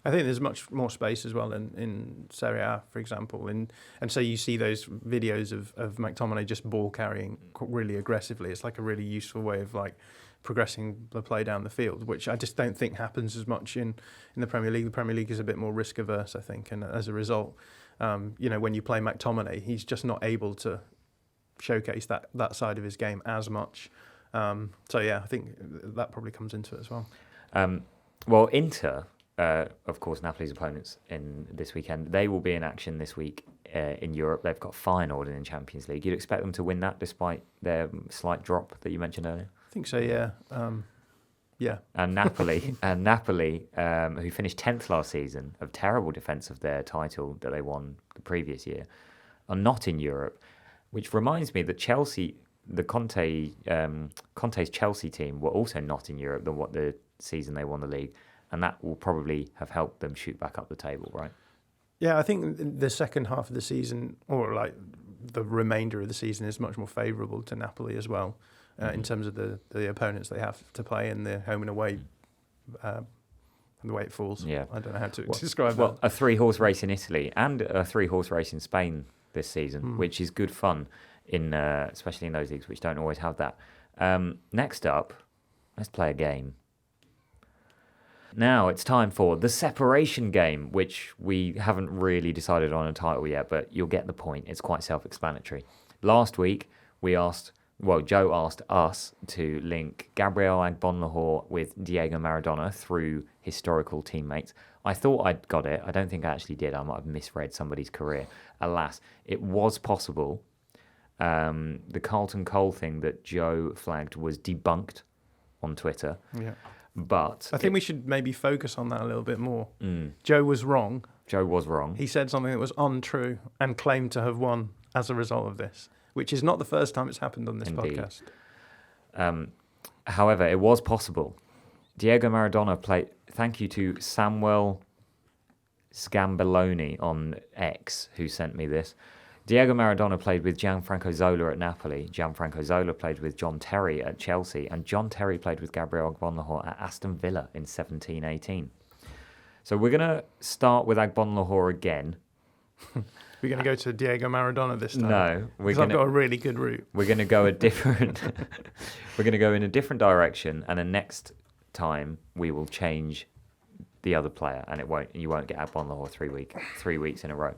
[SPEAKER 3] I think there's much more space as well in Serie A, for example, and so you see those videos of McTominay just ball carrying really aggressively. It's like a really useful way of like progressing the play down the field, which I just don't think happens as much in the Premier League. The Premier League is a bit more risk averse, I think, and as a result, when you play McTominay, he's just not able to showcase that side of his game as much. I think that probably comes into it as well.
[SPEAKER 1] Well, Inter, of course, Napoli's opponents in this weekend, they will be in action this week in Europe. They've got Feyenoord in the Champions League. You'd expect them to win that despite their slight drop that you mentioned earlier?
[SPEAKER 3] I think so, yeah. Yeah.
[SPEAKER 1] And Napoli, who finished 10th last season, of terrible defence of their title that they won the previous year, are not in Europe, which reminds me that Chelsea, the Conte's Chelsea team, were also not in Europe than what the season they won the league. And that will probably have helped them shoot back up the table, right?
[SPEAKER 3] Yeah, I think the second half of the season, or like the remainder of the season, is much more favourable to Napoli as well, in terms of the opponents they have to play and the home and away, and the way it falls.
[SPEAKER 1] Yeah.
[SPEAKER 3] I don't know how to describe that.
[SPEAKER 1] Well, a 3-horse race in Italy and a 3-horse race in Spain this season, which is good fun, especially in those leagues which don't always have that. Next up, let's play a game. Now it's time for the separation game, which we haven't really decided on a title yet, but you'll get the point. It's quite self-explanatory. Last week, Joe asked us to link Gabriel Agbonlahor with Diego Maradona through historical teammates. I thought I'd got it. I don't think I actually did. I might have misread somebody's career. Alas, it was possible, The Carlton Cole thing that Joe flagged was debunked on Twitter.
[SPEAKER 3] Yeah.
[SPEAKER 1] But
[SPEAKER 3] I think we should maybe focus on that a little bit more.
[SPEAKER 1] Mm.
[SPEAKER 3] Joe was wrong.
[SPEAKER 1] Joe was wrong.
[SPEAKER 3] He said something that was untrue and claimed to have won as a result of this, which is not the first time it's happened on this
[SPEAKER 1] Indeed.
[SPEAKER 3] podcast.
[SPEAKER 1] However, it was possible. Diego Maradona played. Thank you to Samuel Scambelloni on X, who sent me this. Diego Maradona played with Gianfranco Zola at Napoli. Gianfranco Zola played with John Terry at Chelsea. And John Terry played with Gabriel Agbonlahor at Aston Villa in 17-18. So we're going to start with Agbonlahor again.
[SPEAKER 3] We're going to go to Diego Maradona this time.
[SPEAKER 1] No,
[SPEAKER 3] I've got a really good route.
[SPEAKER 1] We're going to go a different. We're going to go in a different direction, and the next time we will change the other player, and you won't get Agbonlahor 3 weeks in a row.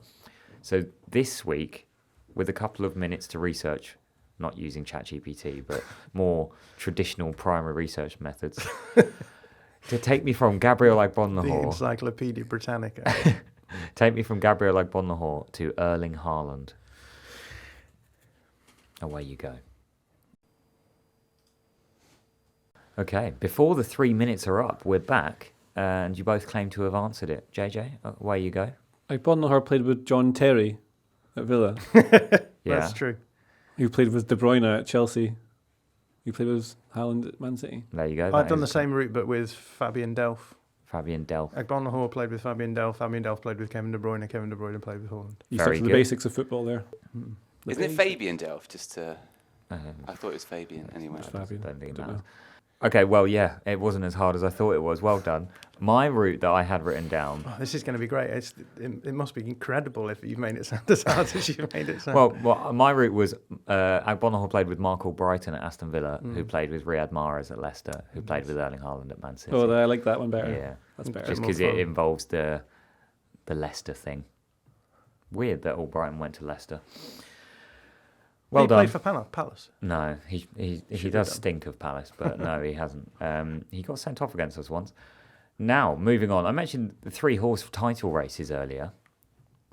[SPEAKER 1] So this week, with a couple of minutes to research, not using ChatGPT, but more traditional primary research methods, to take me from Gabriel Agbonlahor.
[SPEAKER 3] The Encyclopedia Britannica.
[SPEAKER 1] Take me from Gabriel Agbonlahor to Erling Haaland. Away you go. Okay, before the 3 minutes are up, we're back, and you both claim to have answered it. JJ, away you go.
[SPEAKER 2] Agbonlahor played with John Terry at Villa.
[SPEAKER 1] Yeah.
[SPEAKER 3] That's true.
[SPEAKER 2] Who played with De Bruyne at Chelsea. Who played with Haaland at Man City.
[SPEAKER 1] There you go.
[SPEAKER 3] I've done the same route, but with Fabian Delph.
[SPEAKER 1] Fabian Delph.
[SPEAKER 3] Agbonlahor played with Fabian Delph. Fabian Delph played with Kevin De Bruyne. Kevin De Bruyne played with Haaland.
[SPEAKER 2] You
[SPEAKER 1] Very
[SPEAKER 2] stuck to the
[SPEAKER 1] good.
[SPEAKER 2] basics of football there.
[SPEAKER 4] Isn't it Fabian Delph? Just to,
[SPEAKER 1] Um,
[SPEAKER 4] I thought it was Fabian anyway.
[SPEAKER 2] It's Fabian.
[SPEAKER 1] Don't think it
[SPEAKER 2] Don't
[SPEAKER 1] matters.
[SPEAKER 2] know.
[SPEAKER 1] Okay, well, yeah, it wasn't as hard as I thought it was. Well done. My route that I had written down.
[SPEAKER 3] Oh, this is going to be great. It must be incredible if you've made it sound as hard as you've made it sound.
[SPEAKER 1] Well, my route was Agbonlahor played with Marco Brighton at Aston Villa, who played with Riyad Mahrez at Leicester, who played with Erling Haaland at Man City.
[SPEAKER 2] Oh, I like that one better.
[SPEAKER 1] Yeah,
[SPEAKER 2] That's better.
[SPEAKER 1] just
[SPEAKER 3] more
[SPEAKER 1] because it
[SPEAKER 3] fun.
[SPEAKER 1] involves the Leicester thing. Weird that all Brighton went to Leicester. Well
[SPEAKER 3] he
[SPEAKER 1] done.
[SPEAKER 3] played for Palace.
[SPEAKER 1] No, he
[SPEAKER 3] Should
[SPEAKER 1] does
[SPEAKER 3] have done.
[SPEAKER 1] stink of Palace, but no, he hasn't. He got sent off against us once. Now, moving on. I mentioned the 3-horse title races earlier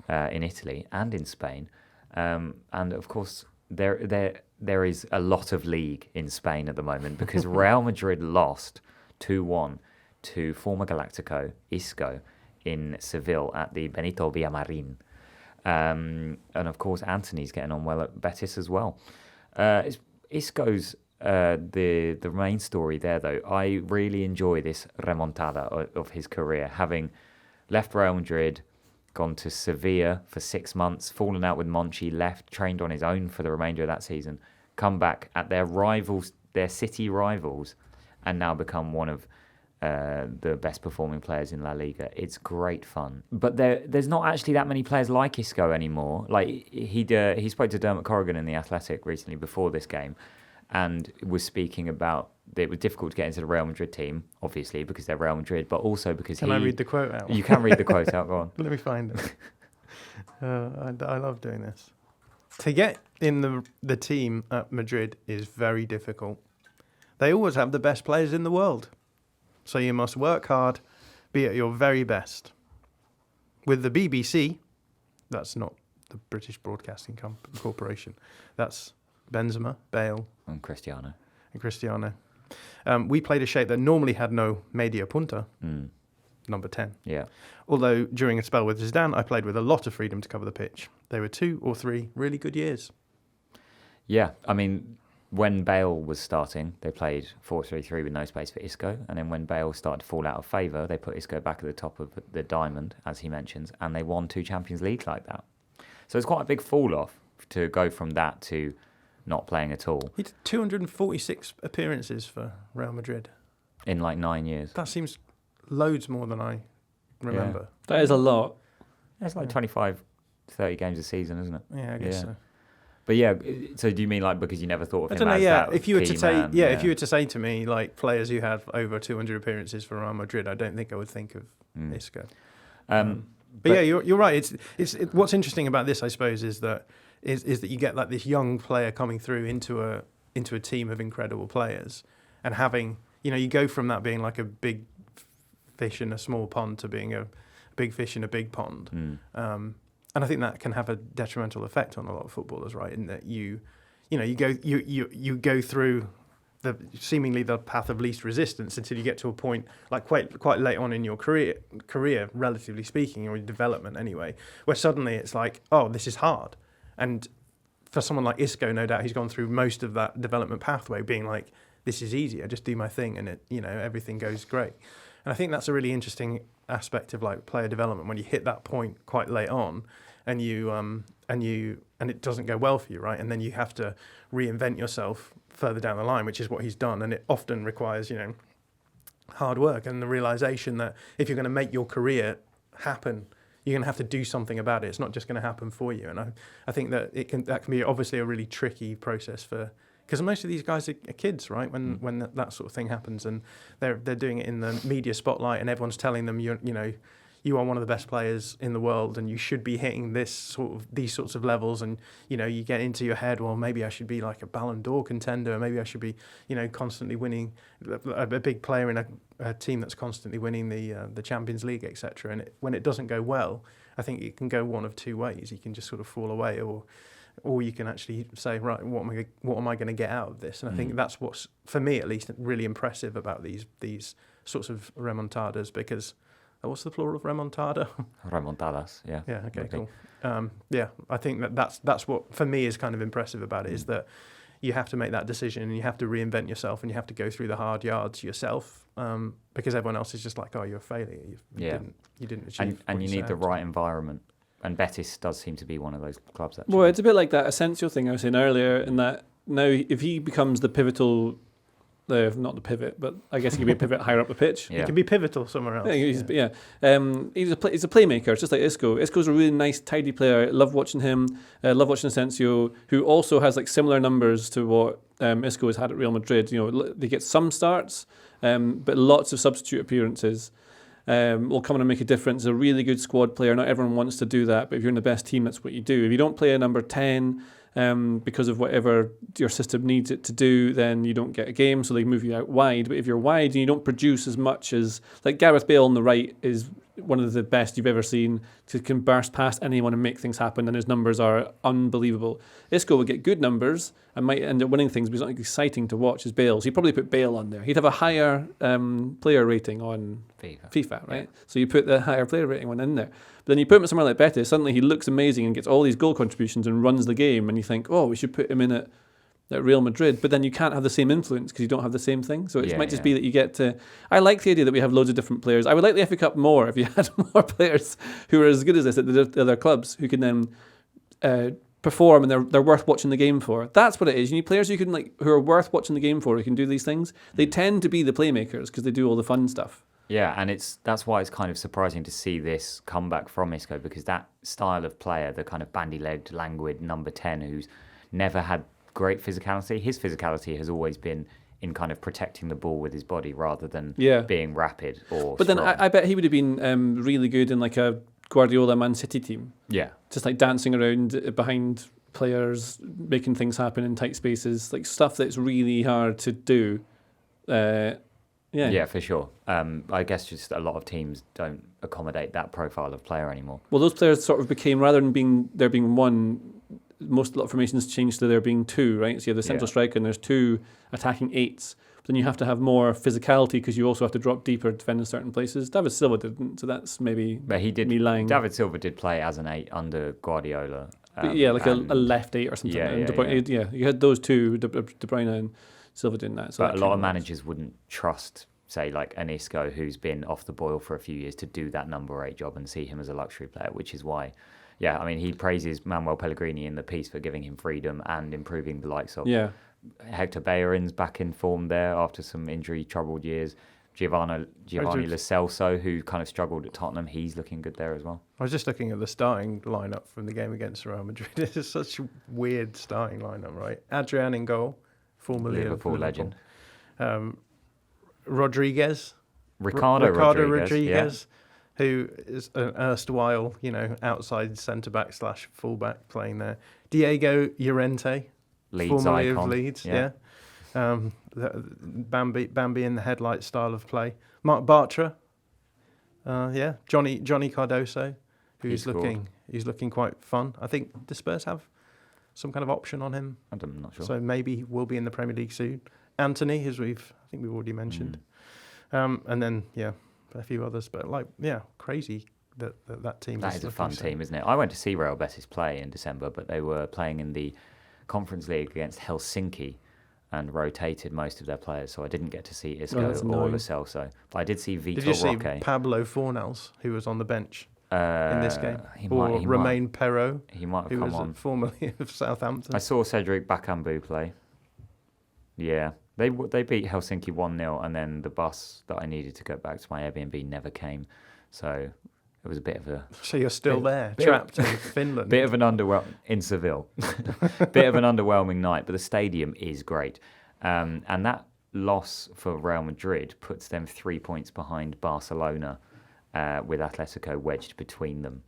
[SPEAKER 1] in Italy and in Spain. And of course, there is a lot of league in Spain at the moment because Real Madrid lost 2-1 to former Galactico Isco in Seville at the Benito Villamarin. And of course, Anthony's getting on well at Betis as well. Isco's the main story there, though. I really enjoy this remontada of his career, having left Real Madrid, gone to Sevilla for 6 months, fallen out with Monchi, left, trained on his own for the remainder of that season, come back at their rivals, their city rivals, and now become one of the best performing players in La Liga. It's great fun. But there's not actually that many players like Isco anymore. Like he spoke to Dermot Corrigan in The Athletic recently before this game and was speaking about it was difficult to get into the Real Madrid team, obviously, because they're Real Madrid, but also because
[SPEAKER 3] Can I read the quote out?
[SPEAKER 1] You can read the quote out, go on.
[SPEAKER 3] Let me find it. I love doing this. To get in the team at Madrid is very difficult. They always have the best players in the world. So you must work hard, be at your very best. With the BBC, that's not the British Broadcasting Corporation, that's Benzema, Bale,
[SPEAKER 1] And Cristiano.
[SPEAKER 3] and Cristiano. We played a shape that normally had no media punta, number 10.
[SPEAKER 1] Yeah.
[SPEAKER 3] Although during a spell with Zidane, I played with a lot of freedom to cover the pitch. They were 2 or 3 really good years.
[SPEAKER 1] Yeah, I mean, when Bale was starting, they played 4-3-3 with no space for Isco. And then when Bale started to fall out of favour, they put Isco back at the top of the diamond, as he mentions, and they won 2 Champions Leagues like that. So it's quite a big fall-off to go from that to not playing at all
[SPEAKER 3] He did 246 appearances for Real Madrid.
[SPEAKER 1] in like 9 years.
[SPEAKER 3] That seems loads more than I remember.
[SPEAKER 2] That is a lot.
[SPEAKER 1] It's like 25, 30 games a season, isn't it?
[SPEAKER 3] Yeah, I guess
[SPEAKER 1] Yeah.
[SPEAKER 3] so.
[SPEAKER 1] But yeah, so do you mean like because you never thought of
[SPEAKER 3] I
[SPEAKER 1] him
[SPEAKER 3] don't know.
[SPEAKER 1] as
[SPEAKER 3] Yeah,
[SPEAKER 1] that
[SPEAKER 3] if you were to
[SPEAKER 1] key
[SPEAKER 3] say,
[SPEAKER 1] man?
[SPEAKER 3] if you were to say to me like players who have over 200 appearances for Real Madrid, I don't think I would think of Isco. But yeah, you're right. It's what's interesting about this, I suppose, is that you get like this young player coming through into a team of incredible players, and having you go from that being like a big fish in a small pond to being a big fish in a big pond. I think that can have a detrimental effect on a lot of footballers, right? In that you go through seemingly the path of least resistance until you get to a point like quite late on in your career, relatively speaking, or your development anyway, where suddenly it's like, oh, this is hard. And for someone like Isco, no doubt he's gone through most of that development pathway being like, this is easy, I just do my thing and everything goes great. And I think that's a really interesting aspect of like player development when you hit that point quite late on and it doesn't go well for you, right? And then you have to reinvent yourself further down the line, which is what he's done, and it often requires hard work and the realization that if you're going to make your career happen, you're going to have to do something about it. It's not just going to happen for you. And I think that that can be obviously a really tricky process because most of these guys are kids, right? When that sort of thing happens, and they're doing it in the media spotlight, and everyone's telling them you are one of the best players in the world, and you should be hitting these sorts of levels. And you get into your head, well, maybe I should be like a Ballon d'Or contender, or maybe I should be, constantly winning, a big player in a team that's constantly winning the Champions League, etc. And when it doesn't go well, I think it can go one of two ways. You can just sort of fall away, or you can actually say, right, what am I going to get out of this? And I think that's what's, for me at least, really impressive about these sorts of remontadas, because. What's the plural of remontada?
[SPEAKER 1] Remontadas, yeah.
[SPEAKER 3] Yeah, okay, cool. I think that's what, for me, is kind of impressive about it, is that you have to make that decision and you have to reinvent yourself and you have to go through the hard yards yourself, because everyone else is just like, oh, you're a failure. You didn't achieve
[SPEAKER 1] and you need the right environment. And Betis does seem to be one of those clubs, actually.
[SPEAKER 2] Well, it's a bit like that Asensio thing I was saying earlier, in that now if he becomes the pivotal... not the pivot, but I guess he could be a pivot higher up the pitch.
[SPEAKER 3] He could be pivotal somewhere else.
[SPEAKER 2] He's a playmaker. It's just like Isco. Isco's a really nice, tidy player. I love watching him. I love watching Asensio, who also has like similar numbers to what Isco has had at Real Madrid. They get some starts, but lots of substitute appearances. Will come in and make a difference. A really good squad player. Not everyone wants to do that, but if you're in the best team, that's what you do. If you don't play a number 10, because of whatever your system needs it to do, then you don't get a game, so they move you out wide. But if you're wide and you don't produce as much as, like Gareth Bale on the right is one of the best you've ever seen, can burst past anyone and make things happen, and his numbers are unbelievable. Isco would get good numbers and might end up winning things, but it's not exciting to watch as Bale. So you probably put Bale on there. He'd have a higher player rating on FIFA, right? Yeah. So you put the higher player rating one in there. But then you put him somewhere like Betis, suddenly he looks amazing and gets all these goal contributions and runs the game, and you think, oh, we should put him in at Real Madrid, but then you can't have the same influence because you don't have the same thing. So it might just be that you get to... I like the idea that we have loads of different players. I would like the FA Cup more if you had more players who are as good as this at the other clubs, who can then perform and they're worth watching the game for. That's what it is. You need players who are worth watching the game for, who can do these things. They tend to be the playmakers because they do all the fun stuff.
[SPEAKER 1] Yeah, and that's why it's kind of surprising to see this comeback from Isco, because that style of player, the kind of bandy-legged, languid number 10 who's never had great physicality. His physicality has always been in kind of protecting the ball with his body rather than being rapid or
[SPEAKER 2] But
[SPEAKER 1] strong.
[SPEAKER 2] then I bet he would have been really good in like a Guardiola Man City team. Yeah. Just like dancing around behind players, making things happen in tight spaces, like stuff that's really hard to do.
[SPEAKER 1] Yeah, for sure. I guess just a lot of teams don't accommodate that profile of player anymore.
[SPEAKER 2] Well, those players sort of became, rather than there being one, a lot of formations changed to there being two, right? So you have the central striker and there's two attacking eights. But then you have to have more physically because you also have to drop deeper to defend in certain places. David Silva didn't, so that's maybe me lying.
[SPEAKER 1] David Silva did play as an 8 under Guardiola.
[SPEAKER 2] Like a left 8 or something. You had those two, De Bruyne and Silva doing that. So
[SPEAKER 1] but a lot of managers wouldn't trust, say, like an Isco who's been off the boil for a few years to do that number 8 job and see him as a luxury player, which is why, he praises Manuel Pellegrini in the piece for giving him freedom and improving the likes of Hector Bellerin's back in form there after some injury-troubled years. Giovanni Lo Celso, who kind of struggled at Tottenham, he's looking good there as well.
[SPEAKER 3] I was just looking at the starting lineup from the game against Real Madrid. It's such a weird starting lineup, right? Adrian in goal, formerly
[SPEAKER 1] Liverpool legend.
[SPEAKER 3] Rodriguez.
[SPEAKER 1] Ricardo Rodriguez,
[SPEAKER 3] who is an erstwhile, outside centre-back / full-back playing there. Diego Llorente, formerly
[SPEAKER 1] icon.
[SPEAKER 3] of Leeds, Bambi in the headlight style of play. Mark Bartra, Johnny Cardoso, who's looking quite fun. I think the Spurs have some kind of option on him.
[SPEAKER 1] I'm not sure.
[SPEAKER 3] So maybe he will be in the Premier League soon. Anthony, as I think we've already mentioned. And then, a few others. But crazy that team.
[SPEAKER 1] That is a fun team, isn't it? I went to see Real Betis play in December, but they were playing in the Conference League against Helsinki and rotated most of their players, so I didn't get to see Isco or Lo Celso. But I did see Vitor Roque.
[SPEAKER 3] Did you see Pablo Fornals, who was on the bench in this game? Romain Perrault,
[SPEAKER 1] he might have
[SPEAKER 3] who
[SPEAKER 1] come
[SPEAKER 3] was
[SPEAKER 1] on.
[SPEAKER 3] Formerly of Southampton.
[SPEAKER 1] I saw Cedric Bakambu play. Yeah, they beat Helsinki 1-0, and then the bus that I needed to go back to my Airbnb never came. So it was a bit of a...
[SPEAKER 3] So you're still trapped in Finland.
[SPEAKER 1] Bit of an in Seville. Bit of an underwhelming night, but the stadium is great. And that loss for Real Madrid puts them 3 points behind Barcelona, with Atletico wedged between them.